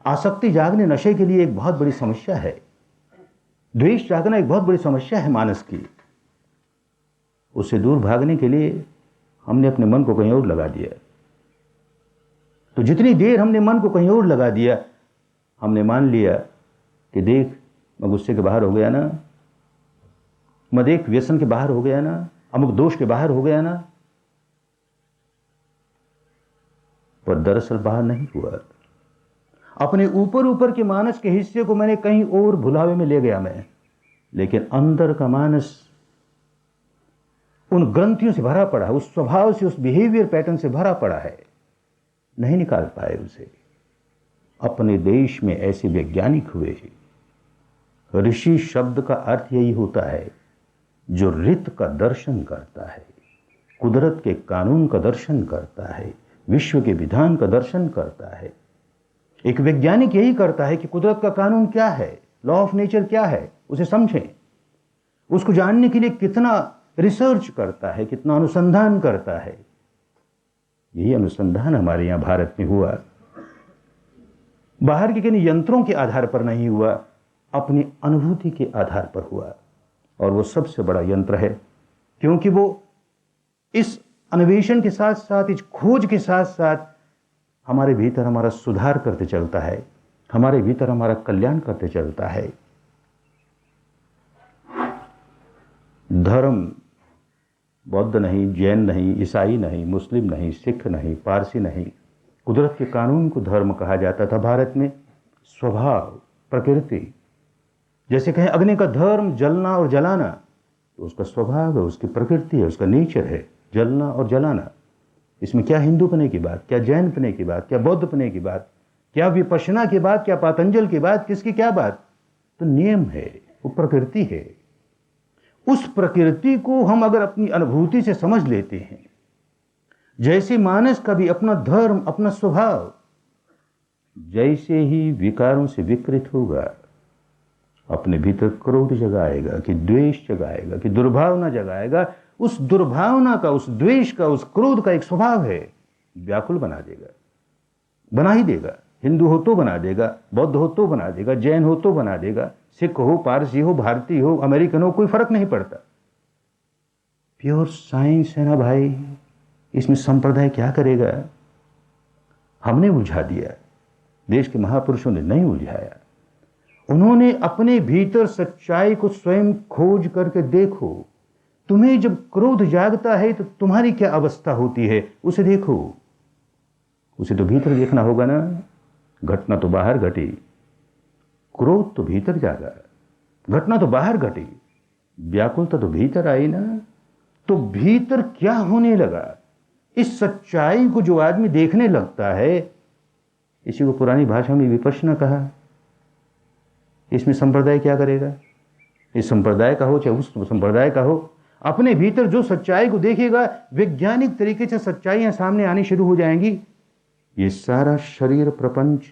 आसक्ति जागने नशे के लिए एक बहुत बड़ी समस्या है, द्वेष जागना एक बहुत बड़ी समस्या है मानस की। उससे दूर भागने के लिए हमने अपने मन को कहीं और लगा दिया। तो जितनी देर हमने मन को कहीं और लगा दिया, हमने मान लिया कि देख मैं गुस्से के बाहर हो गया ना, मैं देख व्यसन के बाहर हो गया ना, अमुक दोष के बाहर हो गया ना, पर दरअसल बाहर नहीं हुआ। अपने ऊपर ऊपर के मानस के हिस्से को मैंने कहीं और भुलावे में ले गया मैं, लेकिन अंदर का मानस उन ग्रंथियों से भरा पड़ा है, उस स्वभाव से, उस बिहेवियर पैटर्न से भरा पड़ा है, नहीं निकाल पाए उसे। अपने देश में ऐसे वैज्ञानिक हुए। ऋषि शब्द का अर्थ यही होता है जो रित का दर्शन करता है, कुदरत के कानून का दर्शन करता है, विश्व के विधान का दर्शन करता है। एक वैज्ञानिक यही करता है कि कुदरत का कानून क्या है, लॉ ऑफ नेचर क्या है, उसे समझें। उसको जानने के लिए कितना रिसर्च करता है, कितना अनुसंधान करता है। यही अनुसंधान हमारे यहां भारत में हुआ। बाहर के किन्हीं यंत्रों के आधार पर नहीं हुआ, अपनी अनुभूति के आधार पर हुआ। और वो सबसे बड़ा यंत्र है, क्योंकि वो इस अन्वेषण के साथ साथ, इस खोज के साथ साथ हमारे भीतर हमारा सुधार करते चलता है, हमारे भीतर हमारा कल्याण करते चलता है। धर्म बौद्ध नहीं, जैन नहीं, ईसाई नहीं, मुस्लिम नहीं, सिख नहीं, पारसी नहीं, कुदरत के कानून को धर्म कहा जाता था भारत में। स्वभाव, प्रकृति, जैसे कहें अग्नि का धर्म जलना और जलाना, तो उसका स्वभाव है, उसकी प्रकृति है, उसका नेचर है जलना और जलाना। इसमें क्या हिंदू पने की बात, क्या जैन पने की बात, क्या बौद्ध पने की बात, क्या विपश्यना की बात, क्या पातंजल की बात, किसकी क्या बात? तो नियम है, वो प्रकृति है। उस प्रकृति को हम अगर अपनी अनुभूति से समझ लेते हैं, जैसे मानस का भी अपना धर्म, अपना स्वभाव, जैसे ही विकारों से विकृत होगा, अपने भीतर क्रोध जगाएगा कि द्वेष जगाएगा कि दुर्भावना जगाएगा, उस दुर्भावना का, उस द्वेष का, उस क्रोध का एक स्वभाव है, व्याकुल बना देगा, बना ही देगा। हिंदू हो तो बना देगा, बौद्ध हो तो बना देगा, जैन हो तो बना देगा, सिख हो, पारसी हो, भारतीय हो, अमेरिकन हो, कोई फर्क नहीं पड़ता। प्योर साइंस है ना भाई, इसमें संप्रदाय क्या करेगा? हमने उलझा दिया, देश के महापुरुषों ने नहीं उलझाया। उन्होंने अपने भीतर सच्चाई को स्वयं खोज करके देखो। तुम्हें जब क्रोध जागता है तो तुम्हारी क्या अवस्था होती है, उसे देखो। उसे तो भीतर देखना होगा ना, घटना तो बाहर घटी, क्रोध तो भीतर जागा, घटना तो बाहर घटी, व्याकुलता तो भीतर आई ना। तो भीतर क्या होने लगा, इस सच्चाई को जो आदमी देखने लगता है, इसी को पुरानी भाषा में विपश्यना कहा। इसमें संप्रदाय क्या करेगा? इस संप्रदाय का हो चाहे उस संप्रदाय का हो, अपने भीतर जो सच्चाई को देखेगा, वैज्ञानिक तरीके से सच्चाइयां सामने आनी शुरू हो जाएंगी। ये सारा शरीर प्रपंच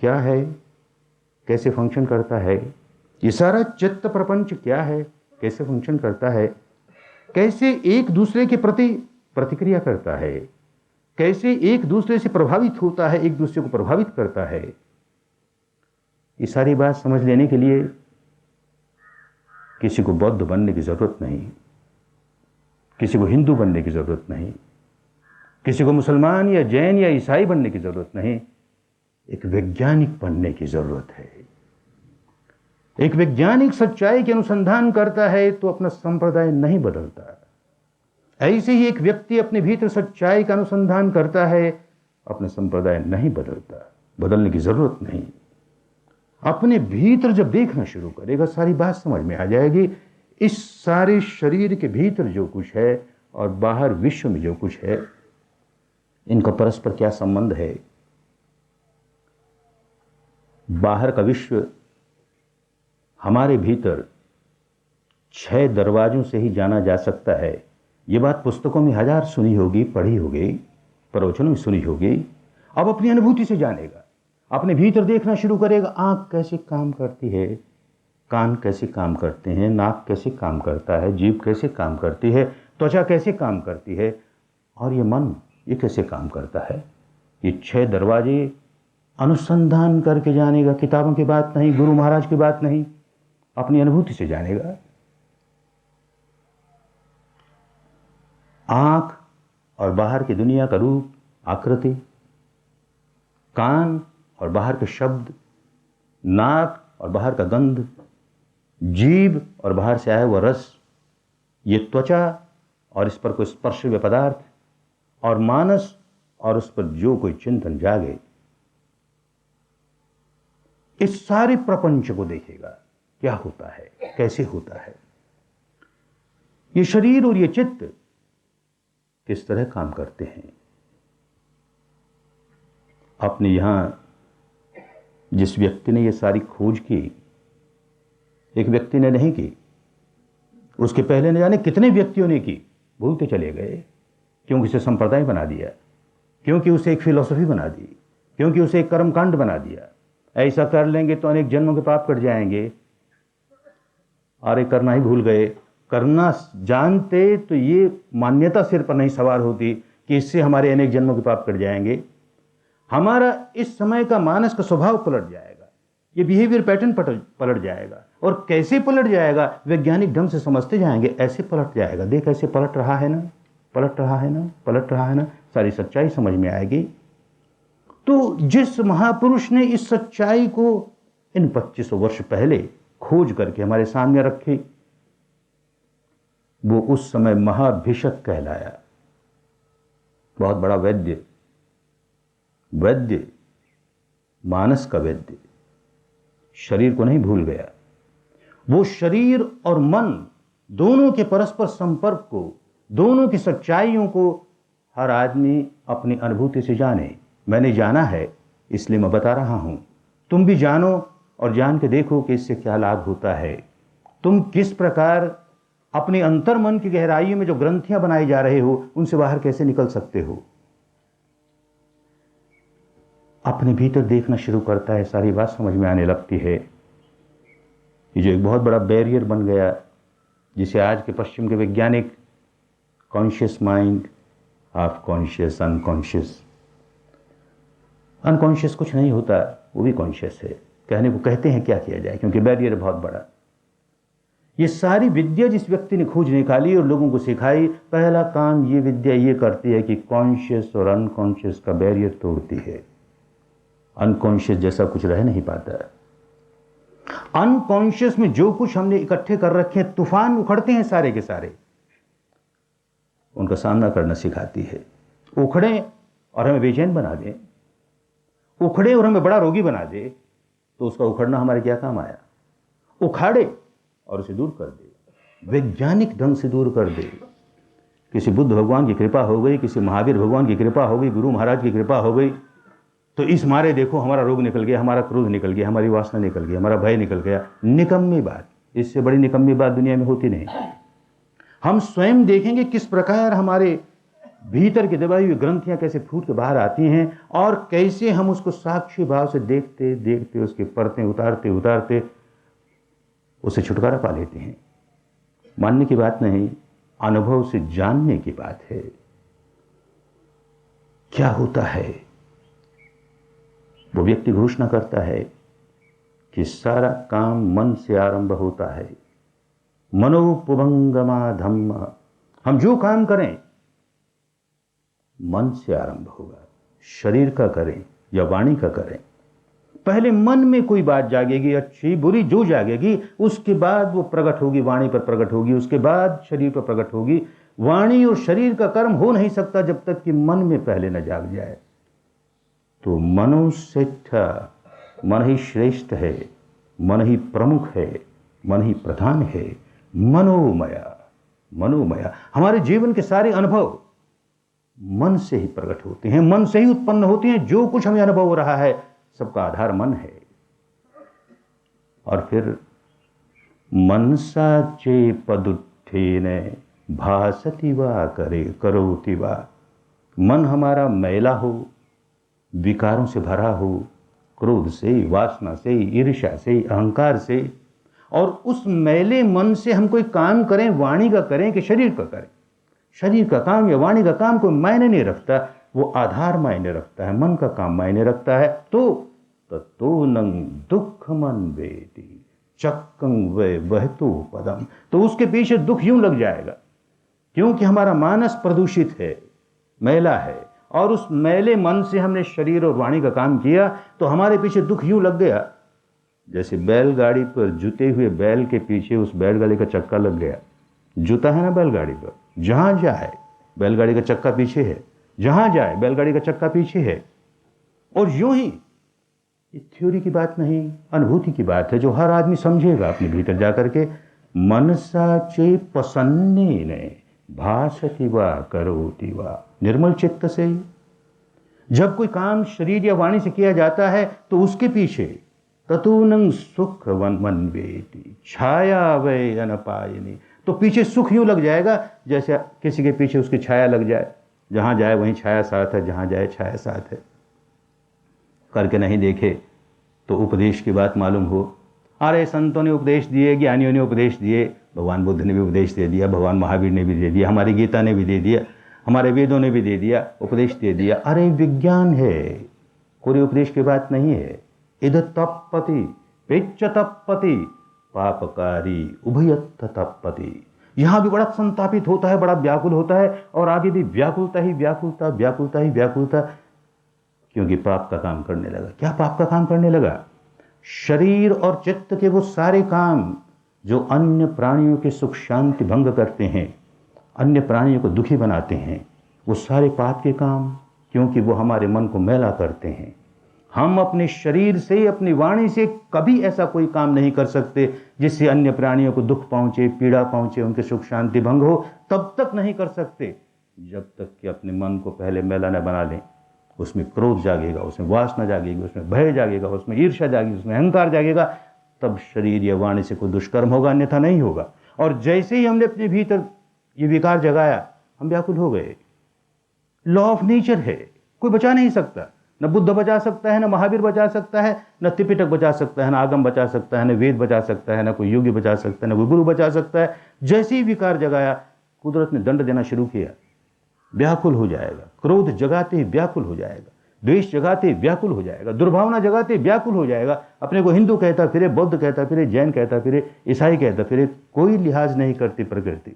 क्या है, कैसे फंक्शन करता है, ये सारा चित्त प्रपंच क्या है, कैसे फंक्शन करता है, कैसे एक दूसरे के प्रति प्रतिक्रिया करता है, कैसे एक दूसरे से प्रभावित होता है, एक दूसरे को प्रभावित करता है। ये सारी बात समझ लेने के लिए किसी को बौद्ध बनने की जरूरत नहीं, किसी को हिंदू बनने की जरूरत नहीं, किसी को मुसलमान या जैन या ईसाई बनने की जरूरत नहीं, एक वैज्ञानिक बनने की जरूरत है। एक वैज्ञानिक सच्चाई के अनुसंधान करता है तो अपना संप्रदाय नहीं बदलता। ऐसे ही एक व्यक्ति अपने भीतर सच्चाई का अनुसंधान करता है, अपने संप्रदाय नहीं बदलता। बदलने की जरूरत नहीं। अपने भीतर जब देखना शुरू करेगा सारी बात समझ में आ जाएगी। इस सारे शरीर के भीतर जो कुछ है और बाहर विश्व में जो कुछ है, इनका परस्पर क्या संबंध है। बाहर का विश्व हमारे भीतर 6 दरवाजों से ही जाना जा सकता है। ये बात पुस्तकों में 1000 सुनी होगी, पढ़ी होगी, प्रवचनों में सुनी होगी। अब अपनी अनुभूति से जानेगा, अपने भीतर देखना शुरू करेगा। आंख कैसे काम करती है, कान कैसे काम करते हैं, नाक कैसे काम करता है, जीभ कैसे काम करती है, त्वचा कैसे काम करती है, और ये मन ये कैसे काम करता है। ये 6 दरवाजे अनुसंधान करके जानेगा। किताबों की बात नहीं, गुरु महाराज की बात नहीं, अपनी अनुभूति से जानेगा। आंख और बाहर की दुनिया का रूप, आकृति, कान और बाहर के शब्द, नाक और बाहर का गंध, जीभ और बाहर से आया हुआ रस, ये त्वचा और इस पर कोई स्पर्श हुए पदार्थ, और मानस और उस पर जो कोई चिंतन जागे, इस सारे प्रपंच को देखेगा क्या होता है, कैसे होता है। ये शरीर और ये चित्त किस तरह काम करते हैं। आपने यहां जिस व्यक्ति ने ये सारी खोज की, एक व्यक्ति ने नहीं की, उसके पहले न जाने कितने व्यक्तियों ने की, भूलते चले गए। क्योंकि उसे संप्रदाय बना दिया, क्योंकि उसे एक फिलॉसफी बना दी, क्योंकि उसे एक कर्मकांड बना दिया। ऐसा कर लेंगे तो अनेक जन्मों के पाप कट जाएंगे। अरे करना ही भूल गए। करना जानते तो ये मान्यता सिर पर नहीं सवार होती कि इससे हमारे अनेक जन्मों के पाप कट जाएंगे। हमारा इस समय का मानस का स्वभाव पलट जाएगा, ये बिहेवियर पैटर्न पलट जाएगा। और कैसे पलट जाएगा, वैज्ञानिक ढंग से समझते जाएंगे, ऐसे पलट जाएगा। देख ऐसे पलट रहा है ना, पलट रहा है ना, पलट रहा है ना, सारी सच्चाई समझ में आएगी। तो जिस महापुरुष ने इस सच्चाई को इन 2500 वर्ष पहले खोज करके हमारे सामने रखी, वो उस समय महाभिषक कहलाया। बहुत बड़ा वैद्य, वैद्य मानस का वैद्य, शरीर को नहीं भूल गया। वो शरीर और मन दोनों के परस्पर संपर्क को, दोनों की सच्चाइयों को हर आदमी अपनी अनुभूति से जाने। मैंने जाना है इसलिए मैं बता रहा हूं। तुम भी जानो और जान के देखो कि इससे क्या लाभ होता है। तुम किस प्रकार अपने अंतर मन की गहराइयों में जो ग्रंथियां बनाई जा रहे हो, उनसे बाहर कैसे निकल सकते हो। अपने भीतर देखना शुरू करता है, सारी बात समझ में आने लगती है। ये जो एक बहुत बड़ा बैरियर बन गया, जिसे आज के पश्चिम के वैज्ञानिक conscious mind, half conscious, unconscious. Unconscious कुछ नहीं होता, वो भी कॉन्शियस है। कहने को कहते हैं, क्या किया जाए, क्योंकि बैरियर बहुत बड़ा। ये सारी विद्या जिस व्यक्ति ने खोज निकाली और लोगों को सिखाई, पहला काम ये विद्या ये करती है कि कॉन्शियस और अनकॉन्शियस का बैरियर तोड़ती है। अनकॉन्शियस जैसा कुछ रह नहीं पाता। अनकॉन्शियस में जो कुछ हमने इकट्ठे कर रखे हैं, तूफान उखड़ते हैं सारे के सारे, उनका सामना करना सिखाती है। उखड़े और हमें बेचैन बना दें, उखड़े और हमें बड़ा रोगी बना दे, तो उसका उखड़ना हमारे क्या काम आया। उखाड़े और उसे दूर कर दे, वैज्ञानिक ढंग से दूर कर दे। किसी बुद्ध भगवान की कृपा हो गई, किसी महावीर भगवान की कृपा हो गई, गुरु महाराज की कृपा हो गई, तो इस मारे देखो हमारा रोग निकल गया, हमारा क्रोध निकल गया, हमारी वासना निकल गई, हमारा भय निकल गया। निकम्मी बात, इससे बड़ी निकम्मी बात दुनिया में होती नहीं। हम स्वयं देखेंगे किस प्रकार हमारे भीतर की दबाई हुई ग्रंथियां कैसे फूट के बाहर आती हैं, और कैसे हम उसको साक्षी भाव से देखते देखते उसकी परतें उतारते उतारते उसे छुटकारा पा लेते हैं। मानने की बात नहीं, अनुभव से जानने की बात है। क्या होता है, वो व्यक्ति घोषणा करता है कि सारा काम मन से आरंभ होता है। मनोपुभंगमा धम्म, हम जो काम करें मन से आरंभ होगा। शरीर का करें या वाणी का करें, पहले मन में कोई बात जागेगी, अच्छी बुरी जो जागेगी, उसके बाद वो प्रकट होगी, वाणी पर प्रकट होगी, उसके बाद शरीर पर प्रकट होगी। वाणी और शरीर का कर्म हो नहीं सकता जब तक कि मन में पहले न जाग जाए। तो मनोश्रेष्ठ, मन ही श्रेष्ठ है, मन ही प्रमुख है, मन ही प्रधान है। मनोमया, मनोमया। हमारे जीवन के सारे अनुभव मन से ही प्रकट होते हैं, मन से ही उत्पन्न होते हैं। जो कुछ हमें अनुभव हो रहा है सबका आधार मन है। और फिर मनसा चे पदुत्थेन भासति वा करे करोति वा। मन हमारा मैला हो, विकारों से भरा हो, क्रोध से, वासना से, ईर्ष्या से, अहंकार से, और उस मैले मन से हम कोई काम करें, वाणी का करें कि शरीर का करें, शरीर का काम या वाणी का काम कोई मायने नहीं रखता, वो आधार मायने रखता है, मन का काम मायने रखता है। तो नंग दुख मन वेदी चक्कं वे वहतो पदम। तो उसके पीछे दुख यूं लग जाएगा, क्योंकि हमारा मानस प्रदूषित है, मैला है, और उस मैले मन से हमने शरीर और वाणी का काम किया तो हमारे पीछे दुख यूं लग गया जैसे बैलगाड़ी पर जुते हुए बैल के पीछे उस बैलगाड़ी का चक्का लग गया। जूता है ना बैलगाड़ी पर, जहां जाए बैलगाड़ी का चक्का पीछे है, जहां जाए बैलगाड़ी का चक्का पीछे है। और यूं ही, ये थ्योरी की बात नहीं, अनुभूति की बात है जो हर आदमी समझेगा अपने भीतर जाकर के। मनसा चे प्रसन्नेन भासति वा करोति वा। निर्मल चित्त से जब कोई काम शरीर या वाणी से किया जाता है तो उसके पीछे ततूनं सुख मनवेति छाया वै अनपायिनी। तो पीछे सुख यूं लग जाएगा जैसे किसी के पीछे उसकी छाया लग जाए, जहां जाए वहीं छाया साथ है, जहां जाए छाया साथ है। करके नहीं देखे तो उपदेश की बात मालूम हो, अरे संतों ने उपदेश दिए, ज्ञानियों ने उपदेश दिए, भगवान बुद्ध ने भी उपदेश दे दिया, भगवान महावीर ने भी दे दिया, हमारी गीता ने भी दे दिया, हमारे वेदों ने भी दे दिया, उपदेश दे दिया। अरे विज्ञान है, कोई उपदेश की बात नहीं है। इद तपति पिच्च तपति पापकारी उभयत्थ तपति। यहां भी बड़ा संतापित होता है, बड़ा व्याकुल होता है, और आगे भी व्याकुलता ही व्याकुलता, व्याकुलता ही व्याकुलता, क्योंकि पाप का काम करने लगा। क्या पाप का काम करने लगा? शरीर और चित्त के वो सारे काम जो अन्य प्राणियों के सुख शांति भंग करते हैं, अन्य प्राणियों को दुखी बनाते हैं, वो सारे पाप के काम, क्योंकि वो हमारे मन को मैला करते हैं। हम अपने शरीर से, अपनी वाणी से कभी ऐसा कोई काम नहीं कर सकते जिससे अन्य प्राणियों को दुख पहुंचे, पीड़ा पहुंचे, उनके सुख शांति भंग हो। तब तक नहीं कर सकते जब तक कि अपने मन को पहले मैला न बना लें। उसमें क्रोध जागेगा, उसमें वासना जागेगी, उसमें भय जागेगा, उसमें ईर्ष्या जागेगी, उसमें अहंकार जागेगा, तब शरीर या वाणी से कोई दुष्कर्म होगा, अन्यथा नहीं होगा। और जैसे ही हमने अपने भीतर ये विकार जगाया, हम व्याकुल हो गए। लॉ ऑफ नेचर है, कोई बचा नहीं सकता। न बुद्ध बचा सकता है, न महावीर बचा सकता है, न त्रिपिटक बचा सकता है, न आगम बचा सकता है, न वेद बचा सकता है, न कोई योगी बचा सकता है, न कोई गुरु बचा सकता है। जैसे ही विकार जगाया, कुदरत ने दंड देना शुरू किया, व्याकुल हो जाएगा। क्रोध जगाते ही व्याकुल हो जाएगा, द्वेष जगाते ही व्याकुल हो जाएगा, दुर्भावना जगाते ही व्याकुल हो जाएगा। अपने को हिंदू कहता फिरे, बौद्ध कहता फिरे, जैन कहता फिरे, ईसाई कहता फिरे, कोई लिहाज नहीं करती प्रकृति।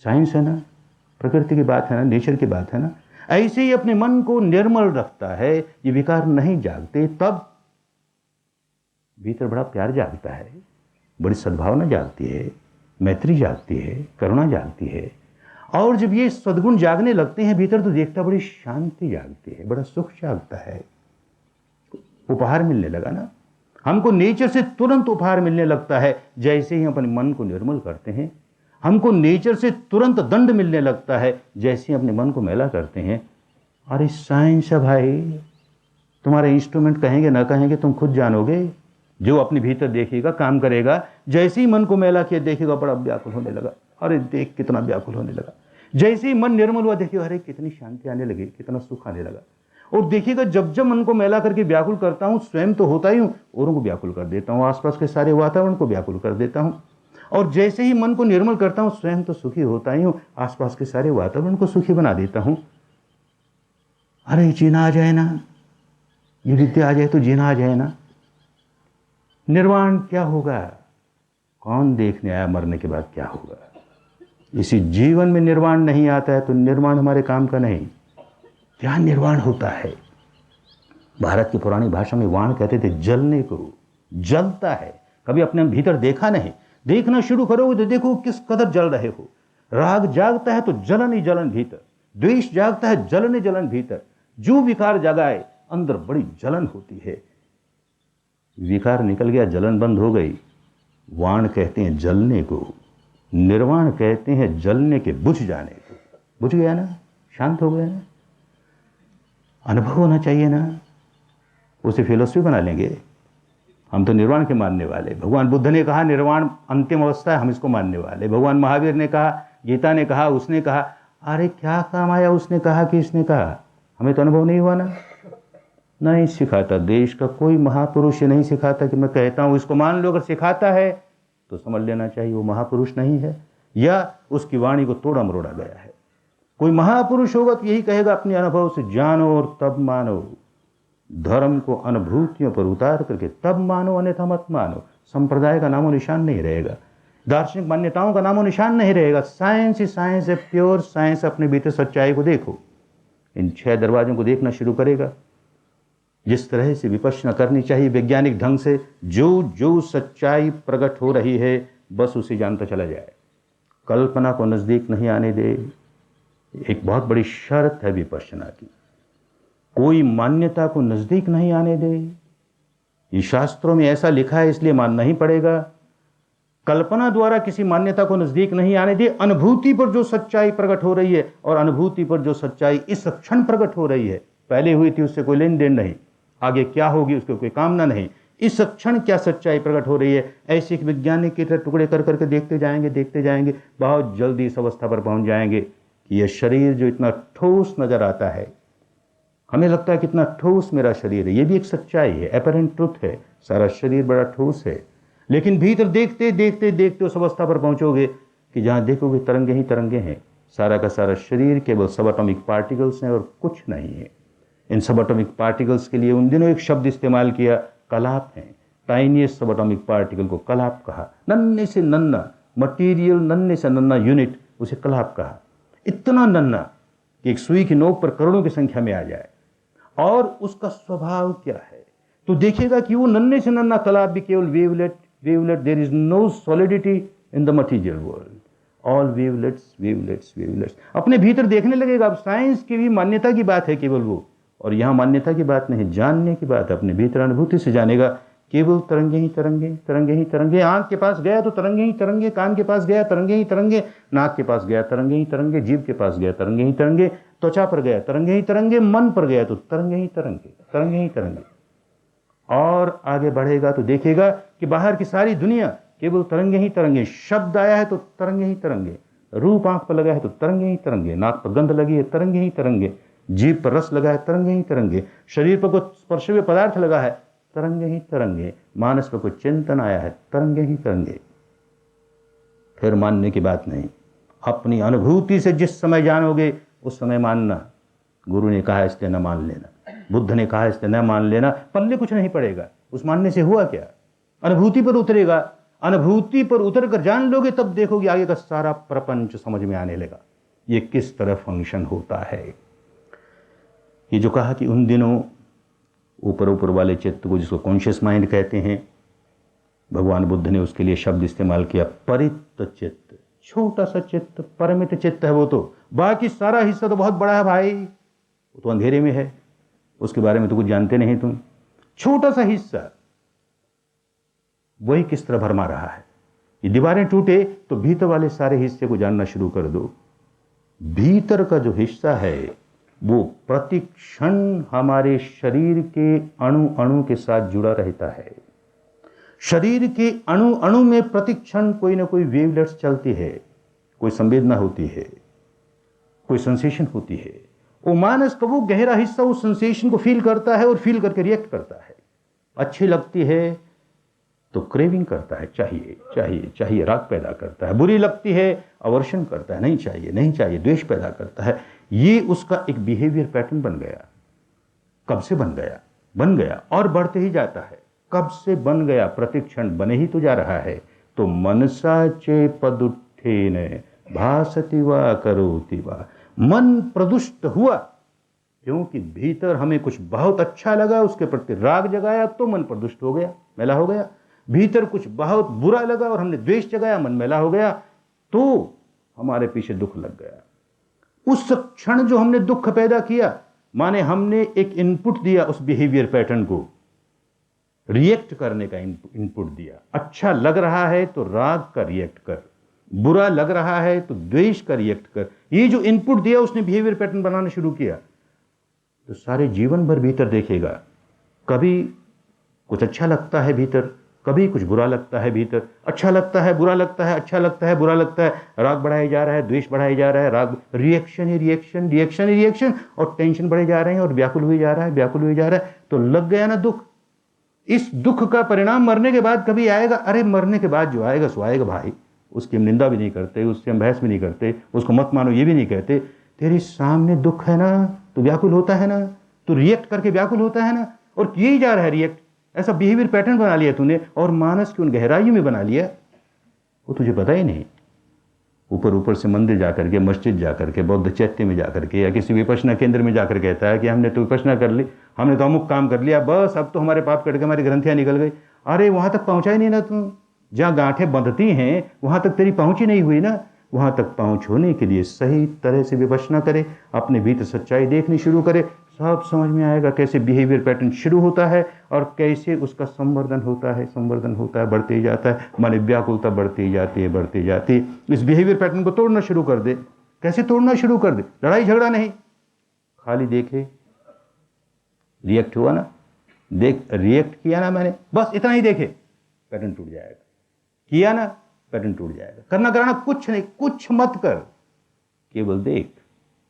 साइंस है ना, प्रकृति की बात है ना, नेचर की बात है ना। ऐसे ही अपने मन को निर्मल रखता है, ये विकार नहीं जागते, तब भीतर बड़ा प्यार जागता है, बड़ी सद्भावना जागती है, मैत्री जागती है, करुणा जागती है। और जब ये सद्गुण जागने लगते हैं भीतर, तो देखता बड़ी शांति जागती है, बड़ा सुख जागता है। उपहार मिलने लगा ना, हमको नेचर से तुरंत उपहार मिलने लगता है। जैसे ही हम अपने मन को निर्मल करते हैं, हमको नेचर से तुरंत दंड मिलने लगता है, जैसे ही अपने मन को मैला करते हैं। अरे साइंस है भाई, तुम्हारे इंस्ट्रूमेंट कहेंगे ना कहेंगे तुम खुद जानोगे। जो अपने भीतर देखेगा, काम करेगा, जैसे ही मन को मैला किया देखेगा बड़ा व्याकुल होने लगा। अरे देख कितना व्याकुल होने लगा। जैसे ही मन निर्मल हुआ, देखिए अरे कितनी शांति आने लगी, कितना सुख आने लगा। और देखिएगा जब जब मन को मैला करके व्याकुल करता हूँ, स्वयं तो होता ही हूँ, औरों को व्याकुल कर देता हूँ, आसपास के सारे वातावरण को व्याकुल कर देता हूँ। और जैसे ही मन को निर्मल करता हूँ, स्वयं तो सुखी होता ही हूँ, आसपास के सारे वातावरण को सुखी बना देता हूँ। अरे जीना आ जाए ना, ये विद्या आ जाए तो जीना आ जाए ना। निर्वाण क्या होगा, कौन देखने आया मरने के बाद क्या होगा। इसी जीवन में निर्वाण नहीं आता है तो निर्वाण हमारे काम का नहीं। क्या निर्वाण होता है, भारत की पुरानी भाषा में वाण कहते थे जलने को। जलता है, कभी अपने भीतर देखा नहीं, देखना शुरू करोगे तो देखो किस कदर जल रहे हो। राग जागता है तो जलन ही जलन भीतर, द्वेष जागता है जलन ही जलन भीतर। जो विकार जगाए अंदर बड़ी जलन होती है। विकार निकल गया, जलन बंद हो गई। वाण कहते हैं जलने को, निर्वाण कहते हैं जलने के बुझ जाने को। बुझ गया ना, शांत हो गया ना, अनुभव होना चाहिए ना, उसे फिलोसफी बना लेंगे। हम तो निर्वाण के मानने वाले। भगवान बुद्ध ने कहा निर्वाण अंतिम अवस्था है, हम इसको मानने वाले। भगवान महावीर ने कहा, गीता ने कहा, उसने कहा। अरे क्या काम आया उसने कहा कि इसने कहा? हमें तो अनुभव नहीं हुआ ना। नहीं सिखाता, देश का कोई महापुरुष नहीं सिखाता कि मैं कहता हूँ इसको मान लो। अगर सिखाता है तो समझ लेना चाहिए वो महापुरुष नहीं है, या उसकी वाणी को तोड़ा मरोड़ा गया है। कोई महापुरुष होगा तो यही कहेगा अपने अनुभव से जानो और तब मानो। धर्म को अनुभूतियों पर उतार करके तब मानो, अन्यथा मत मानो। संप्रदाय का नामो निशान नहीं रहेगा, दार्शनिक मान्यताओं का नामो निशान नहीं रहेगा। साइंस ही साइंस है, प्योर साइंस। अपने भीतर सच्चाई को देखो। इन 6 दरवाजों को देखना शुरू करेगा। जिस तरह से विपश्यना करनी चाहिए वैज्ञानिक ढंग से, जो जो सच्चाई प्रकट हो रही है बस उसे जानता चला जाए। कल्पना को नजदीक नहीं आने दे। एक बहुत बड़ी शर्त है विपश्यना की। कोई मान्यता को नजदीक नहीं आने दे। ये शास्त्रों में ऐसा लिखा है इसलिए मानना ही पड़ेगा। कल्पना द्वारा किसी मान्यता को नजदीक नहीं आने दे। अनुभूति पर जो सच्चाई प्रकट हो रही है और अनुभूति पर जो सच्चाई इस क्षण प्रकट हो रही है, पहले हुई थी उससे कोई लेन देन नहीं, आगे क्या होगी उसको कोई कामना नहीं। इस क्षण क्या सच्चाई प्रकट हो रही है, ऐसे एक वैज्ञानिक की तरह टुकड़े कर करके देखते जाएंगे, बहुत जल्दी इस अवस्था पर पहुंच जाएंगे कि यह शरीर जो इतना ठोस नजर आता है, हमें लगता है कितना ठोस मेरा शरीर है, ये भी एक सच्चाई है, एपरेंट ट्रुथ है। सारा शरीर बड़ा ठोस है, लेकिन भीतर देखते देखते उस अवस्था पर पहुंचोगे कि जहां देखोगे तरंगे ही तरंगे हैं। सारा का सारा शरीर केवल सब एटॉमिक पार्टिकल्स हैं और कुछ नहीं है। इन सब एटॉमिक पार्टिकल्स के लिए उन दिनों एक शब्द इस्तेमाल किया, कलाप है। टाइनीस्ट सब एटॉमिक पार्टिकल को कलाप कहा। नन्हे से नन्ना मटीरियल, नन्हे से नन्ना यूनिट, उसे कलाप कहा। इतना नन्ना कि एक सुई की नोक पर करोड़ों की संख्या में आ जाए। और उसका स्वभाव क्या है तो देखेगा कि वो नन्हे से नन्ना कलाप भी केवल wavelet. There is no solidity in the material world, all wavelets. अपने भीतर देखने लगेगा। अब साइंस की भी मान्यता की बात है केवल वो, और यहाँ मान्यता की बात नहीं, जानने की बात है। अपने भीतर अनुभूति से जानेगा केवल तरंगे ही तरंगे। आंख के पास गया तो तरंगे ही तरंगे, कान के पास गया तरंगे ही तरंगे, नाक के पास गया तरंगे ही तरंगे, जीभ के पास गया तरंगे ही तरंगे, त्वचा पर गया तरंगे ही तरंगे, मन पर गया तो तरंगे ही तरंगे। और आगे बढ़ेगा तो देखेगा कि बाहर की सारी दुनिया केवल तरंगे ही तरंगे। शब्द आया है तो तरंगे ही तरंगे, रूप आंख पर लगा है तो तरंगे ही तरंगे, नाक पर गंध लगी है तरंगे ही तरंगे, जीभ पर रस लगा है तरंगे ही तरंगे, शरीर पर कोई स्पर्शनीय पदार्थ लगा है तरंगे ही तरंगे, मानस पर कोई चिंतन आया है तरंगे ही तरंगे। फिर मानने की बात नहीं, अपनी अनुभूति से जिस समय जानोगे उस समय मानना। गुरु ने कहा इसलिए न मान लेना, बुद्ध ने कहा इसलिए न मान लेना, पल्ले कुछ नहीं पड़ेगा। उस मानने से हुआ क्या? अनुभूति पर उतरेगा। अनुभूति पर उतर कर जान लोगे तब देखोगे आगे का सारा प्रपंच समझ में आने लगा, ये किस तरह फंक्शन होता है। ये जो कहा कि उन दिनों ऊपर वाले चित्त को, जिसको कॉन्शियस माइंड कहते हैं, भगवान बुद्ध ने उसके लिए शब्द इस्तेमाल किया परित चित्त। छोटा सा चित्त, परमित चित्त है वो तो, बाकी सारा हिस्सा तो बहुत बड़ा है भाई, वो तो अंधेरे में है, उसके बारे में तो कुछ जानते नहीं तुम। छोटा सा हिस्सा वही किस तरह भरमा रहा है। ये दीवारें टूटे तो भीतर वाले सारे हिस्से को जानना शुरू कर दो। भीतर का जो हिस्सा है वो प्रतिक्षण हमारे शरीर के अणु अणु के साथ जुड़ा रहता है। शरीर के अणु अणु में प्रतिक्षण कोई ना कोई वेवलेट्स चलती है, कोई संवेदना होती है, कोई सेंसेशन होती है। वो मानस का वो गहरा हिस्सा उस सेंसेशन को फील करता है और फील करके रिएक्ट करता है। अच्छी लगती है तो क्रेविंग करता है, चाहिए, राग पैदा करता है। बुरी लगती है अवर्शन करता है, नहीं चाहिए, द्वेष पैदा करता है। ये उसका एक बिहेवियर पैटर्न बन गया। कब से बन गया और बढ़ते ही जाता है। कब से बन गया? प्रतिक्षण बने ही तो जा रहा है। तो मनसा चे पदुत्थेन भासति वा करोति वा, मन प्रदुष्ट हुआ क्योंकि भीतर हमें कुछ बहुत अच्छा लगा, उसके प्रति राग जगाया तो मन प्रदुष्ट हो गया, मैला हो गया। भीतर कुछ बहुत बुरा लगा और हमने द्वेष जगाया, मन मैला हो गया, तो हमारे पीछे दुख लग गया। उस क्षण जो हमने दुख पैदा किया, माने हमने एक इनपुट दिया उस बिहेवियर पैटर्न को, रिएक्ट करने का इनपुट दिया। अच्छा लग रहा है तो राग का रिएक्ट कर, बुरा लग रहा है तो द्वेष का रिएक्ट कर। ये जो इनपुट दिया उसने बिहेवियर पैटर्न बनाना शुरू किया। तो सारे जीवन भर भीतर देखेगा, कभी कुछ अच्छा लगता है भीतर, कभी कुछ बुरा लगता है भीतर, अच्छा लगता है बुरा लगता है, अच्छा लगता है बुरा लगता है, राग बढ़ाया जा रहा है, द्वेष बढ़ाया जा रहा है, राग रिएक्शन ही रिएक्शन, रिएक्शन ही रिएक्शन, और टेंशन बढ़े जा रहे हैं और व्याकुल हुए जा रहा है, व्याकुल हुए जा रहा है। तो लग गया ना दुख। इस दुख का परिणाम मरने के बाद कभी आएगा? अरे मरने के बाद जो आएगा सो आएगा भाई, उसकी हम निंदा भी नहीं करते, उससे हम बहस भी नहीं करते, उसको मत मानो ये भी नहीं कहते। तेरे सामने दुख है ना, तो व्याकुल होता है ना, तो रिएक्ट करके व्याकुल होता है ना, और किए ही जा रहा है रिएक्ट। ऐसा बिहेवियर पैटर्न बना लिया तूने, और मानस की उन गहराइयों में बना लिया, वो तुझे पता ही नहीं। ऊपर ऊपर से मंदिर जाकर के, मस्जिद जाकर के, बौद्ध चैत्य में जाकर के, या किसी विपश्यना केंद्र में जाकर कहता है कि हमने तो विपश्यना कर ली, हमने तो अमुक काम कर लिया, बस अब तो हमारे पाप कट के हमारी ग्रंथियां निकल गई। अरे वहां तक पहुंचा ही नहीं ना तू। जहां गांठें बंधती हैं वहां तक तेरी पहुंच ही नहीं हुई ना। वहां तक पहुंच होने के लिए सही तरह से विपश्यना करे, अपने भीतर सच्चाई देखनी शुरू करे, सब समझ में आएगा कैसे बिहेवियर पैटर्न शुरू होता है और कैसे उसका संवर्धन होता है, संवर्धन होता है, बढ़ते ही जाता है, माने व्याकुलता बढ़ती ही जाती है, बढ़ती जाती है। इस बिहेवियर पैटर्न को तोड़ना शुरू कर दे। कैसे तोड़ना शुरू कर दे? लड़ाई झगड़ा नहीं, खाली देखे रिएक्ट हुआ ना, देख रिएक्ट किया ना मैंने, बस इतना ही देखे, पैटर्न टूट जाएगा। किया ना, पैटर्न टूट जाएगा। करना कराना कुछ नहीं, कुछ मत कर, केवल देख,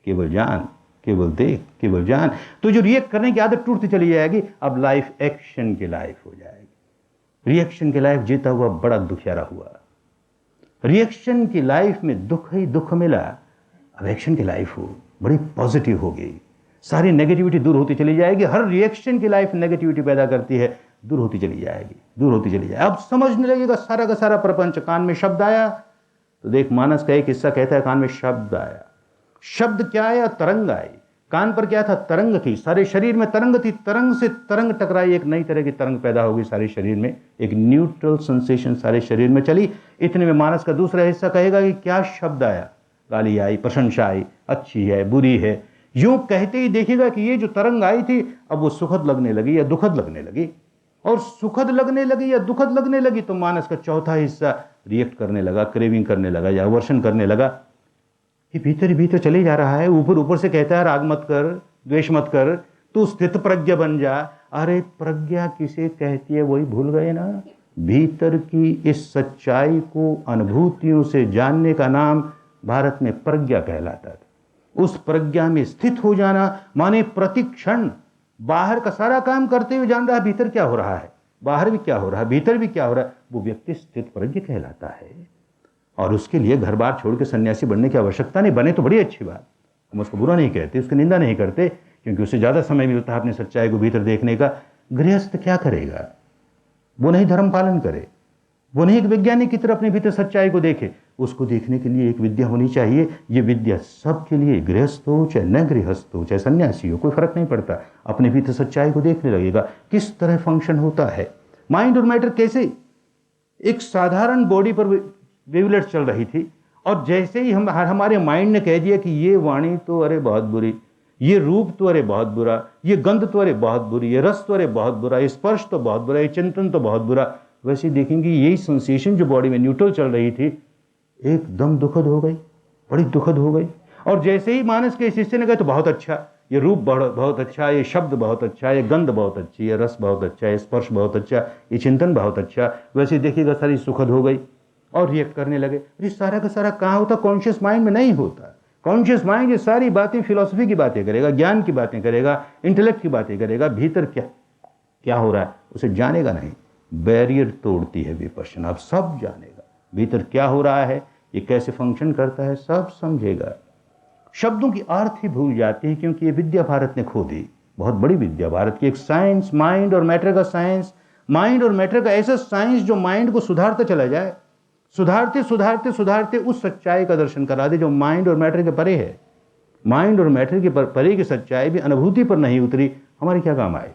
केवल जान, केवल देख, केवल जान। तो जो रिएक्ट करने की आदत टूटती चली जाएगी, अब लाइफ एक्शन की लाइफ हो जाएगी। रिएक्शन की लाइफ जीता हुआ बड़ा दुखियारा हुआ। रिएक्शन की लाइफ में दुख ही दुख मिला, अब एक्शन की लाइफ हो बड़ी पॉजिटिव हो गई, सारी नेगेटिविटी दूर होती चली जाएगी। हर रिएक्शन की लाइफ नेगेटिविटी पैदा करती है, दूर होती चली जाएगी, दूर होती चली जाएगी। अब समझने लगेगा सारा का सारा प्रपंच। कान में शब्द आया तो देख, मानस का एक हिस्सा कहता है कान में शब्द आया। शब्द क्या आया? तरंग आई। कान पर क्या था? तरंग थी। सारे शरीर में तरंग थी, तरंग से तरंग टकराई, एक नई तरह की तरंग पैदा हो गई सारे शरीर में, एक न्यूट्रल सेंसेशन सारे शरीर में चली। इतने में मानस का दूसरा हिस्सा कहेगा कि क्या शब्द आया? गाली आई, प्रशंसा आई, अच्छी है, बुरी है। यूं कहते ही देखिएगा कि ये जो तरंग आई थी अब वो सुखद लगने लगी या दुखद लगने लगी, और सुखद लगने लगी या दुखद लगने लगी तो मानस का चौथा हिस्सा रिएक्ट करने लगा, क्रेविंग करने लगा या अवर्षण करने लगा। ये भीतर ही भीतर चले जा रहा है। ऊपर ऊपर से कहता है राग मत कर, द्वेष मत कर, तू स्थित प्रज्ञा बन जा। अरे प्रज्ञा किसे कहती है वही भूल गए ना। भीतर की इस सच्चाई को अनुभूतियों से जानने का नाम भारत में प्रज्ञा कहलाता था। उस प्रज्ञा में स्थित हो जाना माने प्रतिक्षण बाहर का सारा काम करते हुए जान रहा है भीतर क्या हो रहा है, बाहर भी क्या हो रहा है, भीतर भी क्या हो रहा है, वो व्यक्ति स्थित प्रज्ञ कहलाता है। और उसके लिए घर बार छोड़ के सन्यासी बनने की आवश्यकता नहीं। बने तो बड़ी अच्छी बात, हम उसको बुरा नहीं कहते, उसकी निंदा नहीं करते, क्योंकि उससे ज़्यादा समय मिलता है अपनी सच्चाई को भीतर देखने का। गृहस्थ क्या करेगा? वो नहीं धर्म पालन करे, वो नहीं एक वैज्ञानिक की तरह अपने भीतर सच्चाई को देखे। उसको देखने के लिए एक विद्या होनी चाहिए। ये विद्या सबके लिए, गृहस्थ हो चाहे न गृहस्थ हो चाहे सन्यासी हो, कोई फर्क नहीं पड़ता, अपने भीतर सच्चाई को देखने लगेगा किस तरह फंक्शन होता है माइंड और मैटर। कैसे एक साधारण बॉडी पर वेवलेट चल रही थी, और जैसे ही हमारे माइंड ने कह दिया कि ये वाणी तो अरे बहुत बुरी, ये रूप तो अरे बहुत बुरा, ये गंध तो अरे बहुत बुरी, ये रस तो अरे बहुत बुरा, ये स्पर्श तो बहुत बुरा, ये चिंतन तो बहुत बुरा, वैसे देखेंगे यही सेंसेशन जो बॉडी में न्यूट्रल चल रही थी एकदम दुखद हो गई, बड़ी दुखद हो गई। और जैसे ही मानस के शिष्य ने कहा तो बहुत अच्छा, ये रूप बहुत अच्छा, ये शब्द बहुत अच्छा, ये गंध बहुत अच्छी, ये रस बहुत अच्छा, ये स्पर्श बहुत अच्छा, ये चिंतन बहुत अच्छा, वैसे देखिएगा सारी सुखद हो गई और रिएक्ट करने लगे। ये सारा का सारा कहाँ होता? कॉन्शियस माइंड में नहीं होता। कॉन्शियस माइंड ये सारी बातें फिलॉसफी की बातें करेगा, ज्ञान की बातें करेगा, इंटेलेक्ट की बातें करेगा, भीतर क्या हो रहा है उसे जानेगा नहीं। बैरियर तोड़ती है विपश्यना, अब सब जानेगा भीतर क्या हो रहा है, ये कैसे फंक्शन करता है, सब समझेगा। शब्दों की अर्थ ही भूल जाते हैं, क्योंकि ये विद्या भारत ने खो दी, बहुत बड़ी विद्या भारत की, एक साइंस, माइंड और मैटर का साइंस, माइंड और मैटर का ऐसा साइंस जो माइंड को सुधारता चला जाए, सुधारते सुधारते सुधारते उस सच्चाई का दर्शन करा दे जो माइंड और मैटर के परे है। माइंड और मैटर के परे की सच्चाई भी अनुभूति पर नहीं उतरी, हमारे क्या काम आए?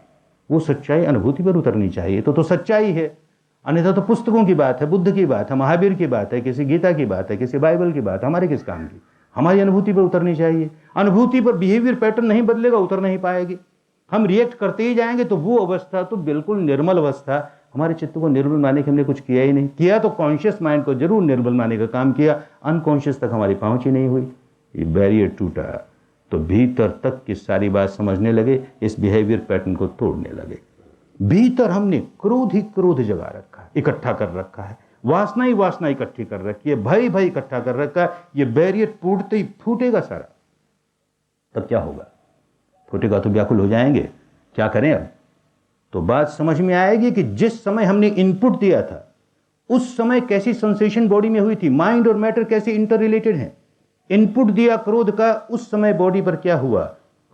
वो सच्चाई अनुभूति पर उतरनी चाहिए तो सच्चाई है, अन्यथा तो पुस्तकों की बात है, बुद्ध की बात है, महावीर की बात है, किसी गीता की बात है, किसी बाइबल की बात है, हमारे किस काम की? हमारी अनुभूति पर उतरनी चाहिए। अनुभूति पर बिहेवियर पैटर्न नहीं बदलेगा, उतर नहीं पाएगी। हम रिएक्ट करते ही जाएंगे तो वो अवस्था तो बिल्कुल निर्मल अवस्था, हमारे चित्त को निर्मल मानने के हमने कुछ किया ही नहीं। किया तो कॉन्शियस माइंड को जरूर निर्मल मानने का काम किया, अनकॉन्शियस तक हमारी पहुंच ही नहीं हुई। ये बैरियर टूटा तो भीतर तक की सारी बात समझने लगे, इस बिहेवियर पैटर्न को तोड़ने लगे। भीतर हमने क्रोध ही क्रोध जगा रखा है, इकट्ठा कर रखा है, वासना ही वासना इकट्ठी कर रखी है, भय भय इकट्ठा कर रखा है। ये बैरियर टूटते ही फूटेगा सारा। तब क्या होगा? फूटेगा तो व्याकुल हो जाएंगे। क्या करें अब? तो बात समझ में आएगी कि जिस समय हमने इनपुट दिया था उस समय कैसी सेंसेशन बॉडी में हुई थी, माइंड और मैटर कैसे इंटर रिलेटेड हैं। इनपुट दिया क्रोध का, उस समय बॉडी पर क्या हुआ?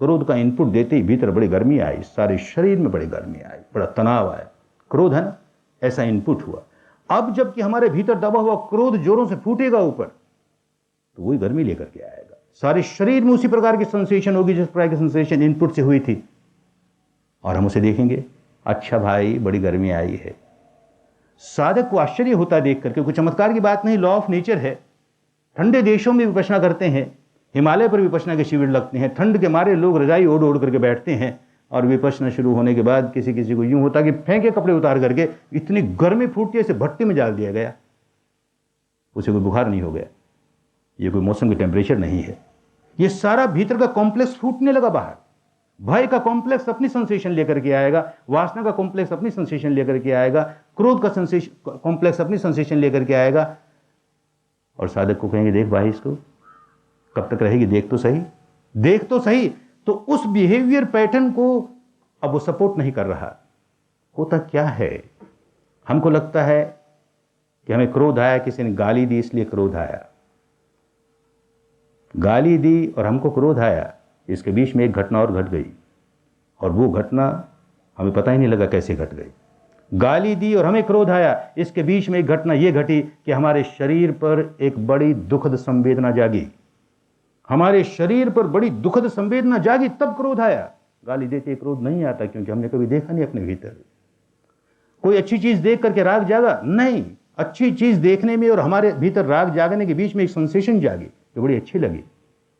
क्रोध का इनपुट देते ही भीतर बड़ी गर्मी आई, सारे शरीर में बड़ी गर्मी आई, बड़ा तनाव आया। क्रोध है ना, ऐसा इनपुट हुआ। अब जबकि हमारे भीतर दबा हुआ क्रोध जोरों से फूटेगा ऊपर, तो वही गर्मी लेकर के आएगा। सारे शरीर में उसी प्रकार की सेंसेशन होगी जिस प्रकार की सेंसेशन इनपुट से हुई थी, और हम उसे देखेंगे, अच्छा भाई बड़ी गर्मी आई है। साधक को आश्चर्य होता है देख करके, कुछ चमत्कार की बात नहीं, लॉ ऑफ नेचर है। ठंडे देशों में विपश्यना करते हैं, हिमालय पर विपश्यना के शिविर लगते हैं, ठंड के मारे लोग रजाई ओढ़ ओढ़ करके बैठते हैं, और विपश्यना शुरू होने के बाद किसी किसी को यूं होता कि फेंके कपड़े उतार करके, इतनी गर्मी फूटती है, इसे भट्टी में डाल दिया गया, उसे कोई बुखार नहीं हो गया। ये कोई मौसम की टेम्परेचर नहीं है, ये सारा भीतर का कॉम्प्लेक्स फूटने लगा बाहर। भय का कॉम्प्लेक्स अपनी सेंसेशन लेकर के आएगा, वासना का कॉम्प्लेक्स अपनी सेंसेशन लेकर के आएगा, क्रोध का कॉम्प्लेक्स अपनी सेंसेशन लेकर के आएगा, और साधक को कहेंगे देख भाई इसको कब तक रहेगी, देख तो सही, देख तो सही। तो उस बिहेवियर पैटर्न को अब वो सपोर्ट नहीं कर रहा। होता क्या है, हमको लगता है कि हमें क्रोध आया, किसी ने गाली दी इसलिए क्रोध आया, गाली दी और हमको क्रोध आया, इसके बीच में एक घटना और घट गई, और वो घटना हमें पता ही नहीं लगा कैसे घट गई। गाली दी और हमें क्रोध आया, इसके बीच में एक घटना ये घटी कि हमारे शरीर पर एक बड़ी दुखद संवेदना जागी, हमारे शरीर पर बड़ी दुखद संवेदना जागी, तब क्रोध आया। गाली देते क्रोध नहीं आता, क्योंकि हमने कभी देखा नहीं अपने भीतर। कोई अच्छी चीज देख करके राग जागा? नहीं, अच्छी चीज देखने में और हमारे भीतर राग जागने के बीच में एक सेंसेशन जागी जो बड़ी अच्छी लगी,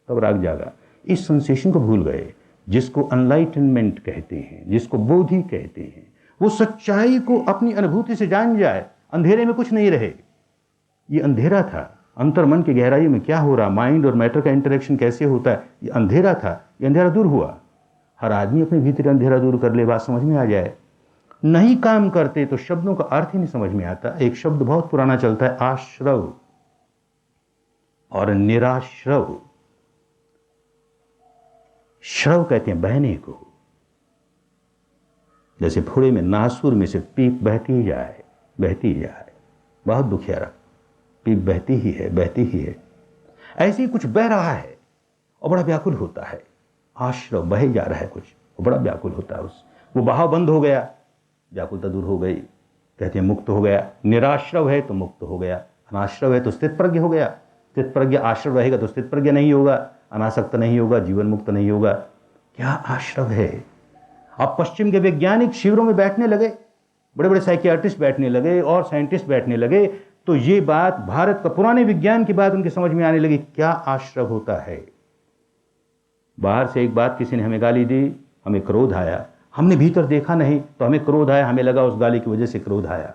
तब राग जागा। इस सेंसेशन को भूल गए, जिसको अनलाइटनमेंट कहते हैं, जिसको बोधि कहते हैं। वो सच्चाई को अपनी अनुभूति से जान जाए, अंधेरे में कुछ नहीं रहे। ये अंधेरा था, अंतर मन की गहराई में क्या हो रहा, माइंड और मैटर का इंटरेक्शन कैसे होता है, ये अंधेरा था। ये अंधेरा दूर हुआ। हर आदमी अपने भीतर अंधेरा दूर कर ले, बात समझ में आ जाए। नहीं काम करते तो शब्दों का अर्थ ही नहीं समझ में आता। एक शब्द बहुत पुराना चलता है, आश्रव और निराश्रव। श्रव कहते हैं बहने को, जैसे फोड़े में नासूर में से पीप बहती ही जाए, बहती ही जाए, बहुत दुखियारा, पीप बहती ही है, बहती ही है। ऐसे ही कुछ बह रहा है और बड़ा व्याकुल होता है। आश्रव बहे जा रहा है कुछ, वो बड़ा व्याकुल होता है। वो बहाव बंद हो गया, व्याकुलता दूर हो गई, कहते हैं मुक्त हो गया। निराश्रव है तो मुक्त हो गया, अनाश्रव है तो स्थित प्रज्ञ हो गया। स्थित प्रज्ञ आश्रव रहेगा तो स्थित प्रज्ञ नहीं होगा, अनासक्त नहीं होगा, जीवन मुक्त नहीं होगा। क्या आश्रव है? अब पश्चिम के वैज्ञानिक शिविरों में बैठने लगे, बड़े बड़े साइकियाट्रिस्ट बैठने लगे और साइंटिस्ट बैठने लगे, तो ये बात भारत का पुराने विज्ञान की बात उनकी समझ में आने लगी। क्या आश्रव होता है? बाहर से एक बात किसी ने हमें गाली दी, हमें क्रोध आया, हमने भीतर देखा नहीं तो हमें क्रोध आया, हमें लगा उस गाली की वजह से क्रोध आया।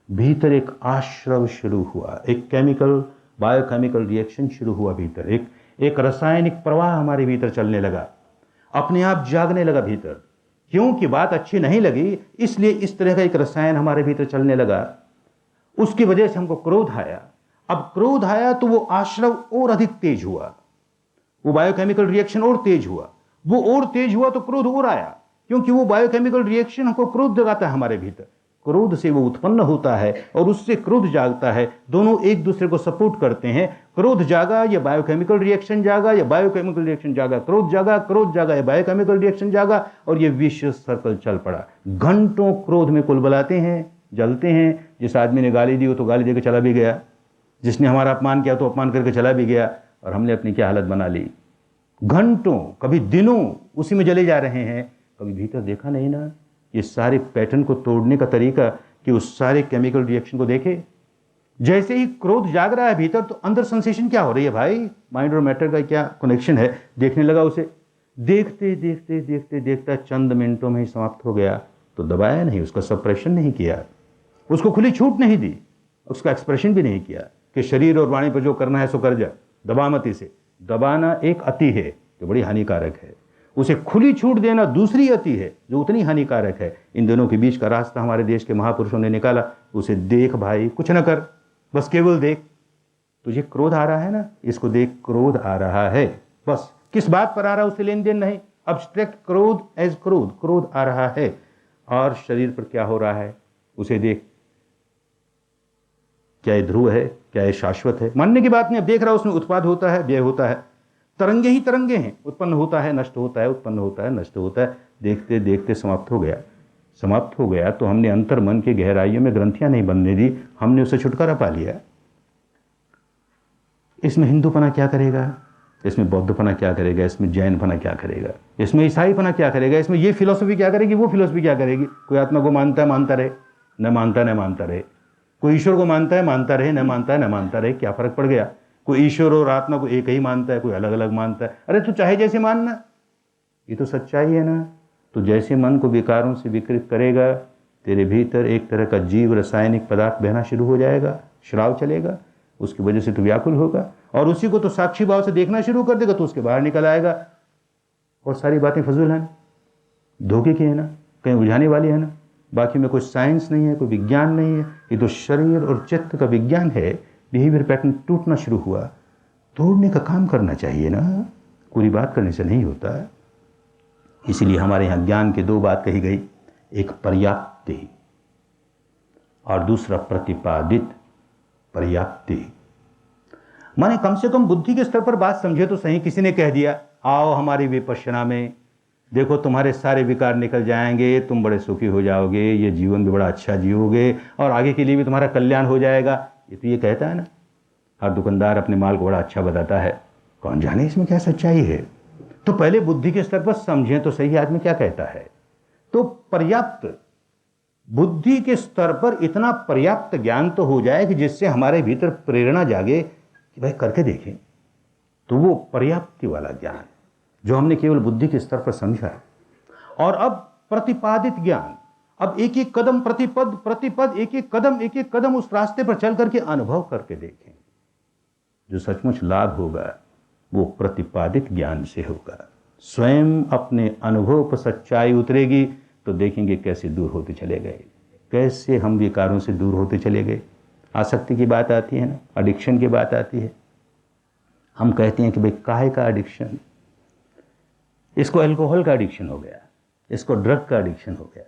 भीतर एक आश्रव शुरू हुआ, एक केमिकल बायोकेमिकल रिएक्शन शुरू हुआ भीतर, एक रासायनिक प्रवाह हमारे भीतर चलने लगा, अपने आप जागने लगा भीतर। क्योंकि बात अच्छी नहीं लगी, इसलिए इस तरह का एक रसायन हमारे भीतर चलने लगा। उसकी वजह से हमको क्रोध आया। अब क्रोध आया तो वो आश्रव और अधिक तेज हुआ, वो बायोकेमिकल रिएक्शन और तेज हुआ। वो और तेज हुआ तो क्रोध और आया, क्योंकि वो बायोकेमिकल रिएक्शन हमको क्रोध जगाता है हमारे भीतर। क्रोध से वो उत्पन्न होता है और उससे क्रोध जागता है, दोनों एक दूसरे को सपोर्ट करते हैं। क्रोध जागा या बायोकेमिकल रिएक्शन जागा, या बायोकेमिकल रिएक्शन जागा क्रोध जागा, क्रोध जागा या बायोकेमिकल रिएक्शन जागा, और ये विशेष सर्कल चल पड़ा। घंटों क्रोध में कुलबलाते हैं, जलते हैं। जिस आदमी ने गाली दी वो तो गाली देकर चला भी गया, जिसने हमारा अपमान किया तो अपमान करके चला भी गया, और हमने अपनी क्या हालत बना ली। घंटों कभी दिनों उसी में जले जा रहे हैं, कभी भीतर देखा नहीं ना ये सारे पैटर्न को तोड़ने का तरीका, कि उस सारे केमिकल रिएक्शन को देखे। जैसे ही क्रोध जाग रहा है भीतर, तो अंदर सेंसेशन क्या हो रही है भाई, माइंड और मैटर का क्या कनेक्शन है, देखने लगा उसे, देखते देखते देखते देखता चंद मिनटों में ही समाप्त हो गया। तो दबाया नहीं, उसका सप्रेशन नहीं किया, उसको खुली छूट नहीं दी, उसका एक्सप्रेशन भी नहीं किया कि शरीर और वाणी पर जो करना है सो कर जा, दबा मत इसे। दबाना एक अति है जो बड़ी हानिकारक है, उसे खुली छूट देना दूसरी अति है जो उतनी हानिकारक है। इन दोनों के बीच का रास्ता हमारे देश के महापुरुषों ने निकाला। उसे देख भाई, कुछ न कर, बस केवल देख। तुझे क्रोध आ रहा है ना, इसको देख, क्रोध आ रहा है, बस किस बात पर आ रहा है उससे लेन देन नहीं। अब्स्ट्रैक्ट क्रोध एज क्रोध, क्रोध आ रहा है और शरीर पर क्या हो रहा है उसे देख। क्या ये ध्रुव है, क्या ये शाश्वत है, मानने की बात नहीं। अब देख रहा है उसमें उत्पाद होता है, व्यय होता है, तरंगे ही तरंगे हैं, उत्पन्न होता है, नष्ट होता है, उत्पन्न होता है, नष्ट होता है, देखते देखते समाप्त हो गया। समाप्त हो गया तो हमने अंतर मन की गहराइयों में ग्रंथियां नहीं बनने दी, हमने उसे छुटकारा पा लिया। इसमें हिंदूपना क्या करेगा, इसमें बौद्धपना क्या करेगा, इसमें जैनपना क्या करेगा, इसमें ईसाईपना क्या करेगा, इसमें ये फिलॉसफी क्या करेगी, वो फिलॉसफी क्या करेगी। कोई आत्मा को मानता है, मानता रहे, न मानता न मानता रहे। कोई ईश्वर को मानता है, मानता रहे, न मानता है न मानता रहे, क्या फर्क पड़ गया। कोई ईश्वर और आत्मा को एक ही मानता है, कोई अलग अलग मानता है। अरे तू चाहे जैसे मानना, ये तो सच्चाई है ना। तो जैसे मन को विकारों से विकृत करेगा, तेरे भीतर एक तरह का जीव रासायनिक पदार्थ बहना शुरू हो जाएगा, श्राव चलेगा, उसकी वजह से तो व्याकुल होगा और उसी को तो साक्षी भाव से देखना शुरू कर देगा, तो उसके बाहर निकल आएगा और सारी बातें फजूल हैं, धोखे की है ना, कहीं उलझाने वाली है ना। बाकी में कोई साइंस नहीं है, कोई विज्ञान नहीं है, ये तो शरीर और चित्त का विज्ञान है। बिहेवियर पैटर्न टूटना शुरू हुआ, तोड़ने का काम करना चाहिए ना, पूरी बात करने से नहीं होता। इसीलिए हमारे यहाँ ज्ञान के दो बात कही गई, एक पर्याप्ति और दूसरा प्रतिपादित। पर्याप्ति माने कम से कम बुद्धि के स्तर पर बात समझे तो सही। किसी ने कह दिया आओ हमारी विपश्यना में, देखो तुम्हारे सारे विकार निकल जाएंगे, तुम बड़े सुखी हो जाओगे, ये जीवन भी बड़ा अच्छा जियोगे और आगे के लिए भी तुम्हारा कल्याण हो जाएगा। ये तो ये कहता है ना, हर दुकानदार अपने माल को बड़ा अच्छा बताता है, कौन जाने इसमें क्या सच्चाई है। तो पहले बुद्धि के स्तर पर समझें तो सही आदमी क्या कहता है। तो पर्याप्त बुद्धि के स्तर पर इतना पर्याप्त ज्ञान तो हो जाए कि जिससे हमारे भीतर प्रेरणा जागे कि भाई करके देखें। तो वो पर्याप्ति वाला ज्ञान जो हमने केवल बुद्धि के स्तर पर समझा। और अब प्रतिपादित ज्ञान, अब एक एक कदम प्रतिपद प्रतिपद, एक एक कदम उस रास्ते पर चल करके अनुभव करके देखें। जो सचमुच लाभ होगा वो प्रतिपादित ज्ञान से होगा। स्वयं अपने अनुभव पर सच्चाई उतरेगी तो देखेंगे कैसे दूर होते चले गए, कैसे हम विकारों से दूर होते चले गए। आसक्ति की बात आती है ना, एडिक्शन की बात आती है। हम कहते हैं कि भाई काहे का एडिक्शन, इसको अल्कोहल का एडिक्शन हो गया, इसको ड्रग का एडिक्शन हो गया,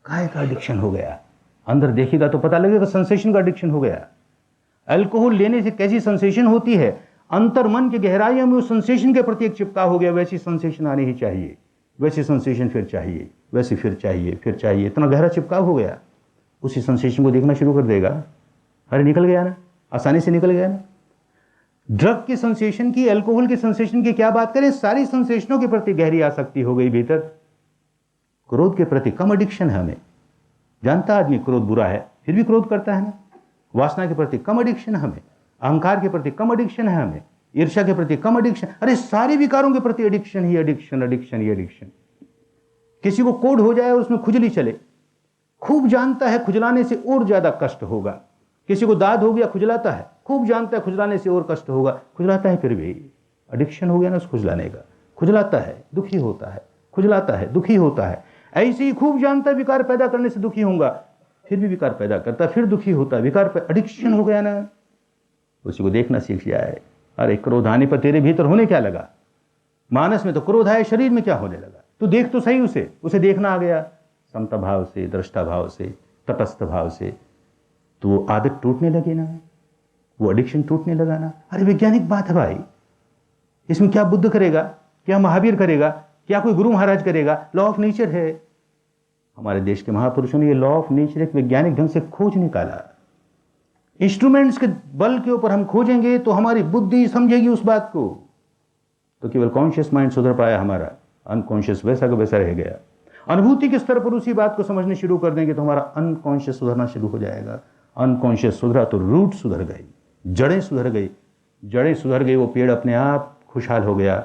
काहे का एडिक्शन हो गया। अंदर देखिएगा तो पता लगेगा सेंसेशन का एडिक्शन हो गया। अल्कोहल लेने से कैसी सेंसेशन होती है, अंतर मन के गहराइयों में उस सेंसेशन के प्रति एक चिपका हो गया। वैसी सेंसेशन आनी ही चाहिए, वैसी सेंसेशन फिर चाहिए, वैसी फिर चाहिए, फिर चाहिए, इतना गहरा चिपकाव हो गया। उसी सेंसेशन को देखना शुरू कर देगा। अरे निकल गया ना, आसानी से निकल गया ना। ड्रग की सेंसेशन की, अल्कोहल की सेंसेशन की क्या बात करें, सारी सेंसेशनों के प्रति गहरी आसक्ति हो गई भीतर। क्रोध के प्रति कम एडिक्शन है हमें, जानता आदमी क्रोध बुरा है फिर भी क्रोध करता है ना। वासना के प्रति कम एडिक्शन है हमें, अहंकार के प्रति कम एडिक्शन है हमें, ईर्ष्या के प्रति कम एडिक्शन। अरे सारे विकारों के प्रति एडिक्शन ही एडिक्शन, एडिक्शन ही एडिक्शन। किसी को कोढ़ हो जाए और उसमें खुजली चले, खूब जानता है खुजलाने से और ज्यादा कष्ट होगा। किसी को दाद हो गया, खुजलाता है, खूब जानता है खुजलाने से और कष्ट होगा, खुजलाता है, फिर भी एडिक्शन हो गया ना उस खुजलाने का। खुजलाता है, दुखी होता है, खुजलाता है, दुखी होता है। ऐसे ही खूब जानता है विकार पैदा करने से दुखी होऊंगा, फिर भी विकार पैदा करता है, फिर दुखी होता है, विकार पर एडिक्शन हो गया ना। उसी को देखना सीख जाए। अरे क्रोध आने पर तेरे भीतर होने क्या लगा, मानस में तो क्रोध आए, शरीर में क्या होने लगा, तू देख तो सही उसे देखना आ गया समता भाव से, दृष्टा भाव से, तटस्थ भाव से, तो वो आदत टूटने लगी ना, वो एडिक्शन टूटने लगा ना। अरे वैज्ञानिक बात है भाई, इसमें क्या बुद्ध करेगा, क्या महावीर करेगा, क्या कोई गुरु महाराज करेगा, लॉ ऑफ नेचर है। हमारे देश के महापुरुषों ने ये लॉ ऑफ नेचर एक वैज्ञानिक ढंग से खोज निकाला। इंस्ट्रूमेंट्स के बल के ऊपर हम खोजेंगे तो हमारी बुद्धि समझेगी उस बात को। तो केवल कॉन्शियस माइंड सुधर पाया हमारा, अनकॉन्शियस वैसा का वैसा रह गया। अनुभूति के स्तर पर उसी बात को समझने शुरू कर देंगे तो हमारा अनकॉन्शियस सुधरना शुरू हो जाएगा। अनकॉन्शियस सुधरा तो रूट सुधर गई, जड़ें सुधर गई, जड़ें सुधर गई, वो पेड़ अपने आप खुशहाल हो गया,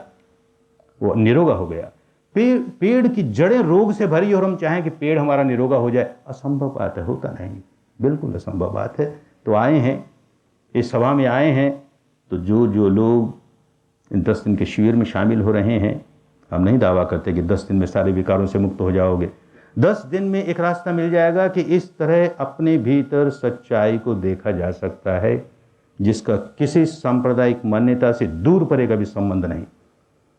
वो निरोगा हो गया। पेड़ की जड़ें रोग से भरी और हम चाहें कि पेड़ हमारा निरोगा हो जाए, असंभव बात है, होता नहीं, बिल्कुल असंभव बात है। तो आए हैं, इस सभा में आए हैं, तो जो लोग इन 10 दिन के शिविर में शामिल हो रहे हैं, हम नहीं दावा करते कि 10 दिन में सारे विकारों से मुक्त हो जाओगे। 10 दिन में एक रास्ता मिल जाएगा कि इस तरह अपने भीतर सच्चाई को देखा जा सकता है जिसका किसी सांप्रदायिक मान्यता से दूर परे का भी संबंध नहीं,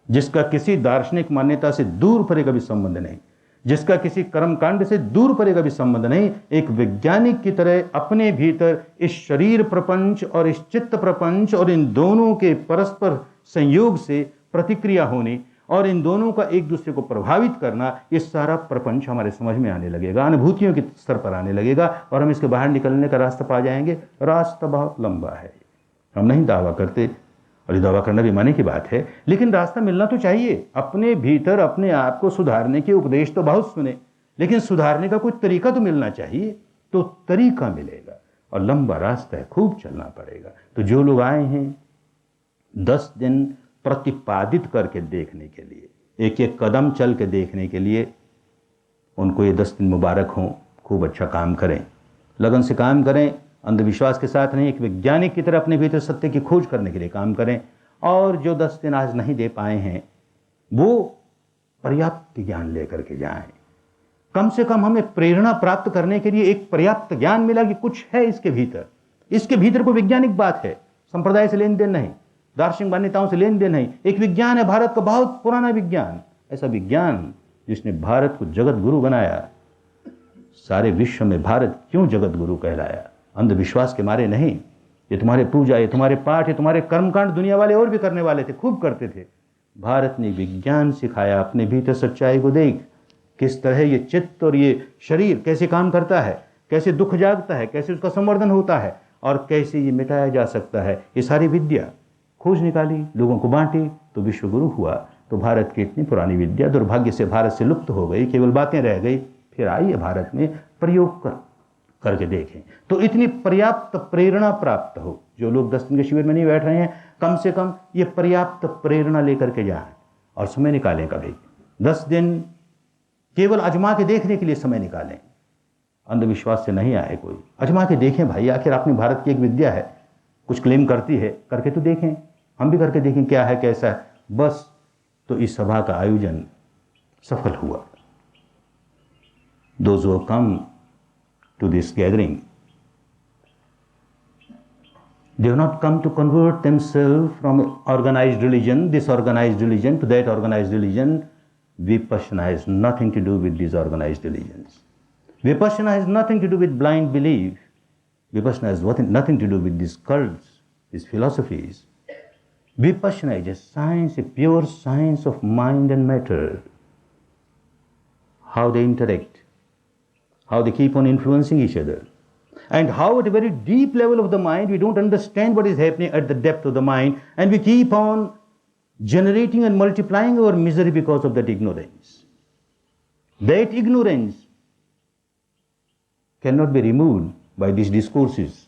जिसका किसी दार्शनिक मान्यता से दूर परे का भी संबंध नहीं, जिसका किसी कर्मकांड से दूर परे का भी संबंध नहीं। एक वैज्ञानिक की तरह अपने भीतर इस शरीर प्रपंच और इस चित्त प्रपंच और इन दोनों के परस्पर संयोग से प्रतिक्रिया होने और इन दोनों का एक दूसरे को प्रभावित करना, ये सारा प्रपंच हमारे समझ में आने लगेगा, अनुभूतियों के स्तर पर आने लगेगा और हम इसके बाहर निकलने का रास्ता पा जाएंगे। रास्ता बहुत लंबा है, हम नहीं दावा करते, और ये दावा करना भी माने की बात है, लेकिन रास्ता मिलना तो चाहिए। अपने भीतर अपने आप को सुधारने के उपदेश तो बहुत सुने, लेकिन सुधारने का कोई तरीका तो मिलना चाहिए, तो तरीका मिलेगा और लंबा रास्ता है, खूब चलना पड़ेगा। तो जो लोग आए हैं 10 दिन प्रतिपादित करके देखने के लिए, एक एक कदम चल के देखने के लिए, उनको ये 10 दिन मुबारक हों। खूब अच्छा काम करें, लगन से काम करें, अंधविश्वास के साथ नहीं, एक वैज्ञानिक की तरह अपने भीतर सत्य की खोज करने के लिए काम करें। और जो 10 दिन आज नहीं दे पाए हैं वो पर्याप्त ज्ञान लेकर के जाएं। कम से कम हमें प्रेरणा प्राप्त करने के लिए एक पर्याप्त ज्ञान मिला कि कुछ है इसके भीतर, इसके भीतर कोई वैज्ञानिक बात है, संप्रदाय से लेन देन नहीं, दार्शनिक मान्यताओं से लेन देन नहीं। एक विज्ञान है, भारत का बहुत पुराना विज्ञान, ऐसा विज्ञान जिसने भारत को जगत गुरु बनाया। सारे विश्व में भारत क्यों जगत गुरु कहलाया? अंधविश्वास के मारे नहीं। ये तुम्हारे पूजा, ये तुम्हारे पाठ, ये तुम्हारे कर्मकांड दुनिया वाले और भी करने वाले थे, खूब करते थे। भारत ने विज्ञान सिखाया, अपने भीतर सच्चाई को देख, किस तरह ये चित्त और ये शरीर कैसे काम करता है, कैसे दुख जागता है, कैसे उसका संवर्धन होता है और कैसे ये मिटाया जा सकता है। ये सारी विद्या खोज निकाली, लोगों को बांटी, तो विश्वगुरु हुआ। तो भारत की इतनी पुरानी विद्या दुर्भाग्य से भारत से लुप्त हो गई, केवल बातें रह गई। फिर आई है भारत में, प्रयोग करके देखें तो इतनी पर्याप्त प्रेरणा प्राप्त हो। जो लोग 10 दिन के शिविर में नहीं बैठ रहे हैं, कम से कम ये पर्याप्त प्रेरणा लेकर के जाएं और समय निकालें। कभी 10 दिन केवल अजमा के देखने के लिए समय निकालें, अंधविश्वास से नहीं आए कोई। अजमा के देखें भाई, आखिर अपनी भारत की एक विद्या है, कुछ क्लेम करती है, करके तो देखें, हम भी करके देखें क्या है कैसा है। बस तो इस सभा का आयोजन सफल हुआ। Those who have come to this gathering, they have not come to convert themselves from organized religion, this organized religion, to that organized religion. Vipassana has nothing to do with these organized religions. Vipassana has nothing to do with blind belief. Vipassana has nothing to do with these cults, these philosophies. Vipassana is a science, a pure science of mind and matter. How they interact, how they keep on influencing each other, and how at a very deep level of the mind we don't understand what is happening at the depth of the mind, and we keep on generating and multiplying our misery because of that ignorance. That ignorance cannot be removed by these discourses,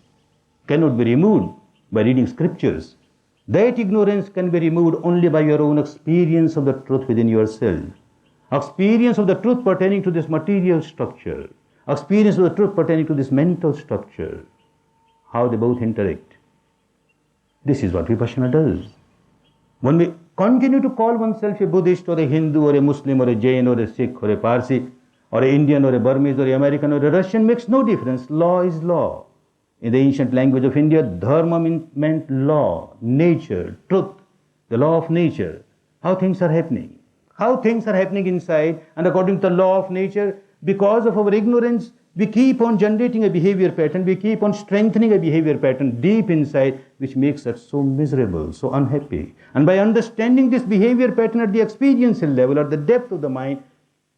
cannot be removed by reading scriptures. That ignorance can be removed only by your own experience of the truth within yourself. Experience of the truth pertaining to this material structure, experience of the truth pertaining to this mental structure, how they both interact. This is what Vipassana does. When we continue to call oneself a Buddhist or a Hindu or a Muslim or a Jain or a Sikh or a Parsi or an Indian or a Burmese or an American or a Russian, makes no difference. Law is law. In the ancient language of India, dharma meant law, nature, truth, the law of nature, how things are happening. How things are happening inside, and according to the law of nature, because of our ignorance, we keep on generating a behavior pattern, we keep on strengthening a behavior pattern deep inside, which makes us so miserable, so unhappy. And by understanding this behavior pattern at the experiential level, at the depth of the mind,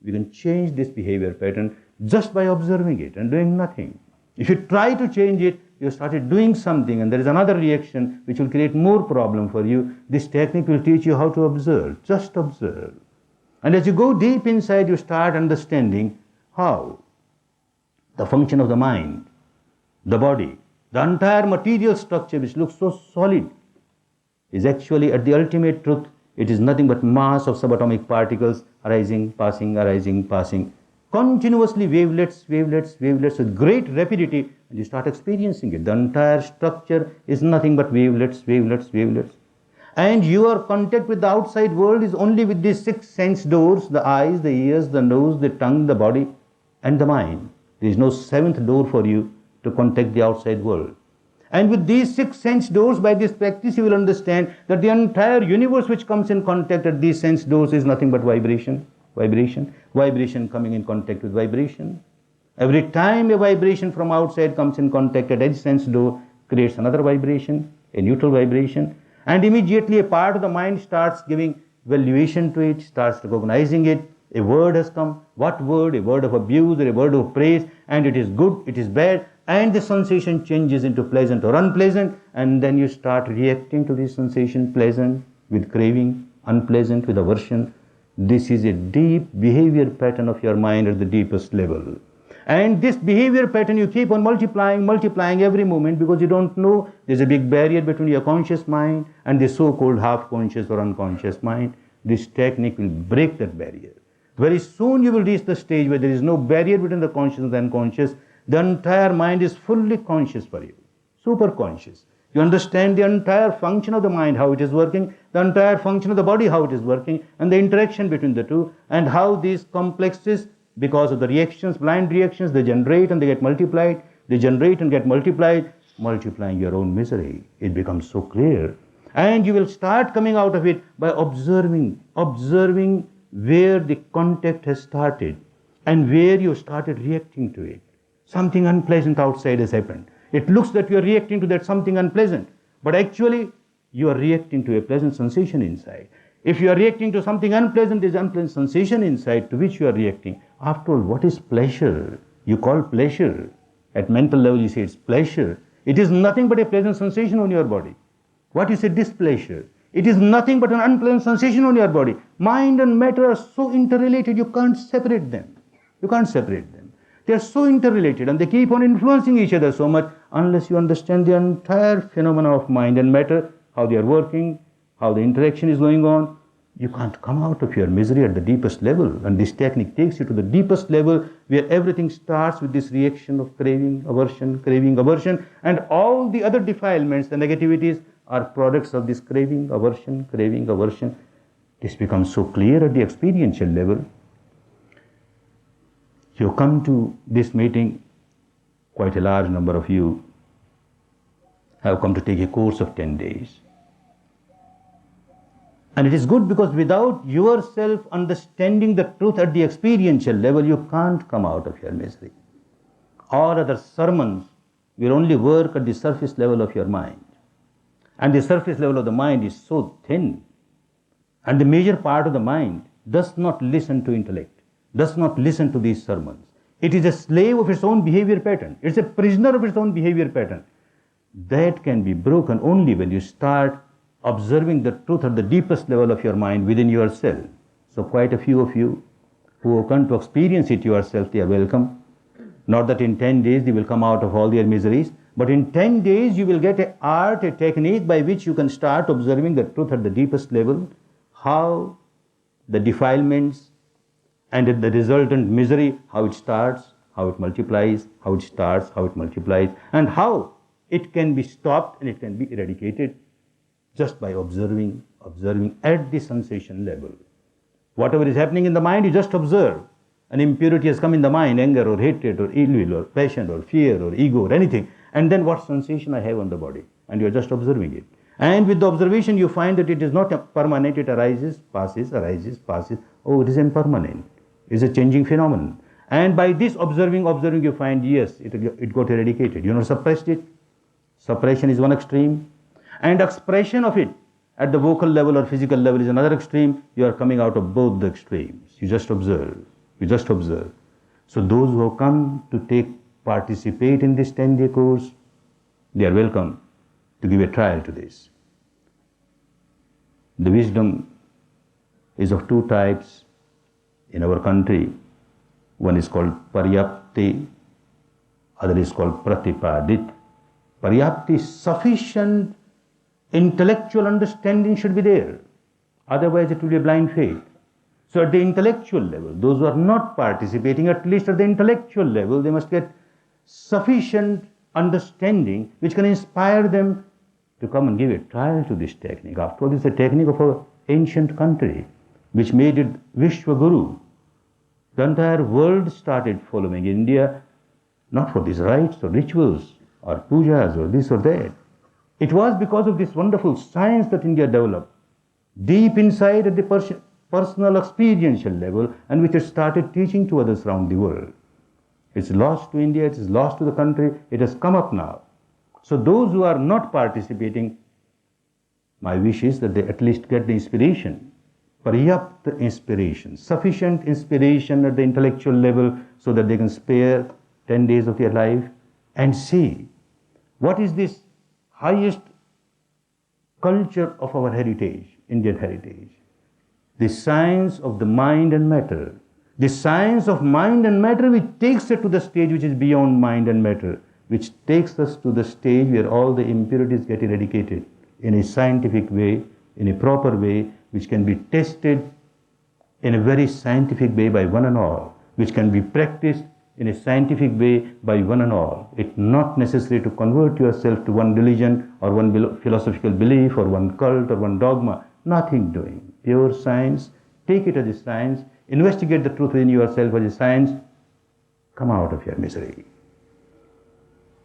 we can change this behavior pattern just by observing it and doing nothing. If you try to change it, you started doing something and there is another reaction which will create more problem for you. This technique will teach you how to observe, just observe. And as you go deep inside, you start understanding how the function of the mind, the body, the entire material structure which looks so solid is actually at the ultimate truth. It is nothing but mass of subatomic particles arising, passing, continuously wavelets with great rapidity, and you start experiencing it. The entire structure is nothing but wavelets. And your contact with the outside world is only with these 6 sense doors, the eyes, the ears, the nose, the tongue, the body, and the mind. There is no 7th door for you to contact the outside world. And with these 6 sense doors, by this practice, you will understand that the entire universe which comes in contact at these sense doors is nothing but vibration coming in contact with vibration. Every time a vibration from outside comes in contact at any sense door, creates another vibration, a neutral vibration, and immediately a part of the mind starts giving valuation to it, starts recognizing it. A word has come. What word? A word of abuse or a word of praise, and it is good, it is bad, and the sensation changes into pleasant or unpleasant, and then you start reacting to this sensation, pleasant with craving, unpleasant with aversion. This is a deep behavior pattern of your mind at the deepest level. And this behavior pattern you keep on multiplying every moment, because you don't know there's a big barrier between your conscious mind and the so-called half-conscious or unconscious mind. This technique will break that barrier. Very soon you will reach the stage where there is no barrier between the conscious and the unconscious. The entire mind is fully conscious for you, super conscious. You understand the entire function of the mind, how it is working, the entire function of the body, how it is working, and the interaction between the two, and how these complexes, because of the reactions, blind reactions, they generate and they get multiplied, multiplying your own misery. It becomes so clear. And you will start coming out of it by observing where the contact has started and where you started reacting to it. Something unpleasant outside has happened. It looks that you are reacting to that something unpleasant, but actually you are reacting to a pleasant sensation inside. If you are reacting to something unpleasant, there is unpleasant sensation inside to which you are reacting. After all, what is pleasure? You call pleasure. At mental level, you say it's pleasure. It is nothing but a pleasant sensation on your body. What you say displeasure? It is nothing but an unpleasant sensation on your body. Mind and matter are so interrelated, you can't separate them. They are so interrelated and they keep on influencing each other so much unless you understand the entire phenomena of mind and matter, how they are working, how the interaction is going on. You can't come out of your misery at the deepest level. And this technique takes you to the deepest level where everything starts with this reaction of craving, aversion, and all the other defilements, the negativities are products of this craving, aversion. This becomes so clear at the experiential level. You come to this meeting, quite a large number of you have come to take a course of 10 days. And it is good because without yourself understanding the truth at the experiential level, you can't come out of your misery. All other sermons will only work at the surface level of your mind. And the surface level of the mind is so thin. And the major part of the mind does not listen to intellect, does not listen to these sermons. It is a slave of its own behavior pattern. It's a prisoner of its own behavior pattern. That can be broken only when you start observing the truth at the deepest level of your mind within yourself. So quite a few of you who come to experience it yourself, they are welcome. Not that in 10 days they will come out of all their miseries, but in 10 days you will get an art, a technique by which you can start observing the truth at the deepest level, how the defilements and the resultant misery, how it starts, how it multiplies, and how it can be stopped and it can be eradicated just by observing at the sensation level. Whatever is happening in the mind, you just observe. An impurity has come in the mind, anger or hatred or ill will or passion or fear or ego or anything. And then what sensation I have on the body? And you are just observing it. And with the observation, you find that it is not permanent. It arises, passes. Oh, it is impermanent. It is a changing phenomenon. And by this observing, you find, yes, it got eradicated. You suppressed it. Suppression is one extreme. And expression of it at the vocal level or physical level is another extreme. You are coming out of both the extremes. You just observe. So those who have come to participate in this 10-day course, they are welcome to give a trial to this. The wisdom is of two types in our country. One is called Paryapti, other is called Pratipadit. Paryapti, sufficient intellectual understanding should be there. Otherwise it will be a blind faith. So at the intellectual level, those who are not participating, at least at the intellectual level, they must get sufficient understanding which can inspire them to come and give a trial to this technique. After all, this is a technique of our ancient country, which made it Vishwaguru. The entire world started following India, not for these rites or rituals or pujas or this or that. It was because of this wonderful science that India developed, deep inside at the personal experiential level, and which it started teaching to others around the world. It's lost to India, it is lost to the country, it has come up now. So those who are not participating, my wish is that they at least get the inspiration, paryapta inspiration, sufficient inspiration at the intellectual level so that they can spare 10 days of their life and see what is this highest culture of our heritage, Indian heritage. The science of the mind and matter. The science of mind and matter which takes us to the stage which is beyond mind and matter, which takes us to the stage where all the impurities get eradicated in a scientific way, in a proper way, which can be tested in a very scientific way by one and all, which can be practiced in a scientific way by one and all. It's not necessary to convert yourself to one religion or one philosophical belief or one cult or one dogma. Nothing doing. Pure science. Take it as a science. Investigate the truth within yourself as a science. Come out of your misery.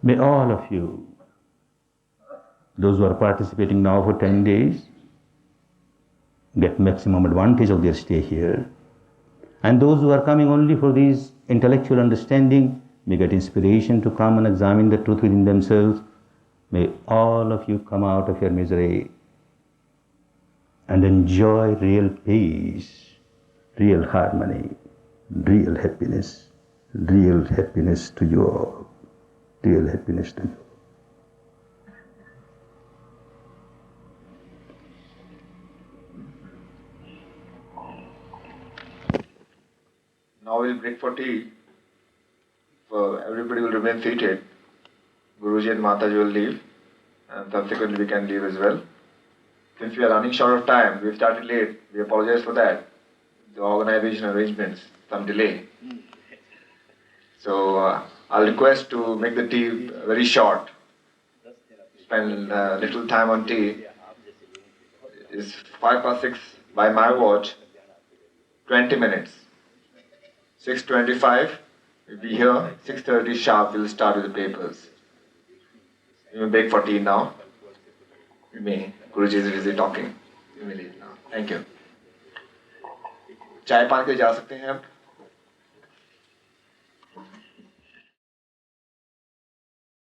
May all of you, those who are participating now for 10 days, get maximum advantage of their stay here. And those who are coming only for these intellectual understanding may get inspiration to come and examine the truth within themselves. May all of you come out of your misery and enjoy real peace, real harmony, real happiness to you all, real happiness to you. Now we'll break for tea. Everybody will remain seated. Guruji and Mataji will leave, and subsequently we can leave as well. Since we are running short of time, we started late. We apologize for that. The organization arrangements, some delay. So I'll request to make the tea very short. Spend little time on tea. It's 6:05 by my watch. 20 minutes. 6:25, we'll be here. 6:30 sharp, we'll start with the papers. We may break for tea now. We may. Guruji is busy talking. We may leave now. Thank you. चाय पान के जा सकते हैं आप.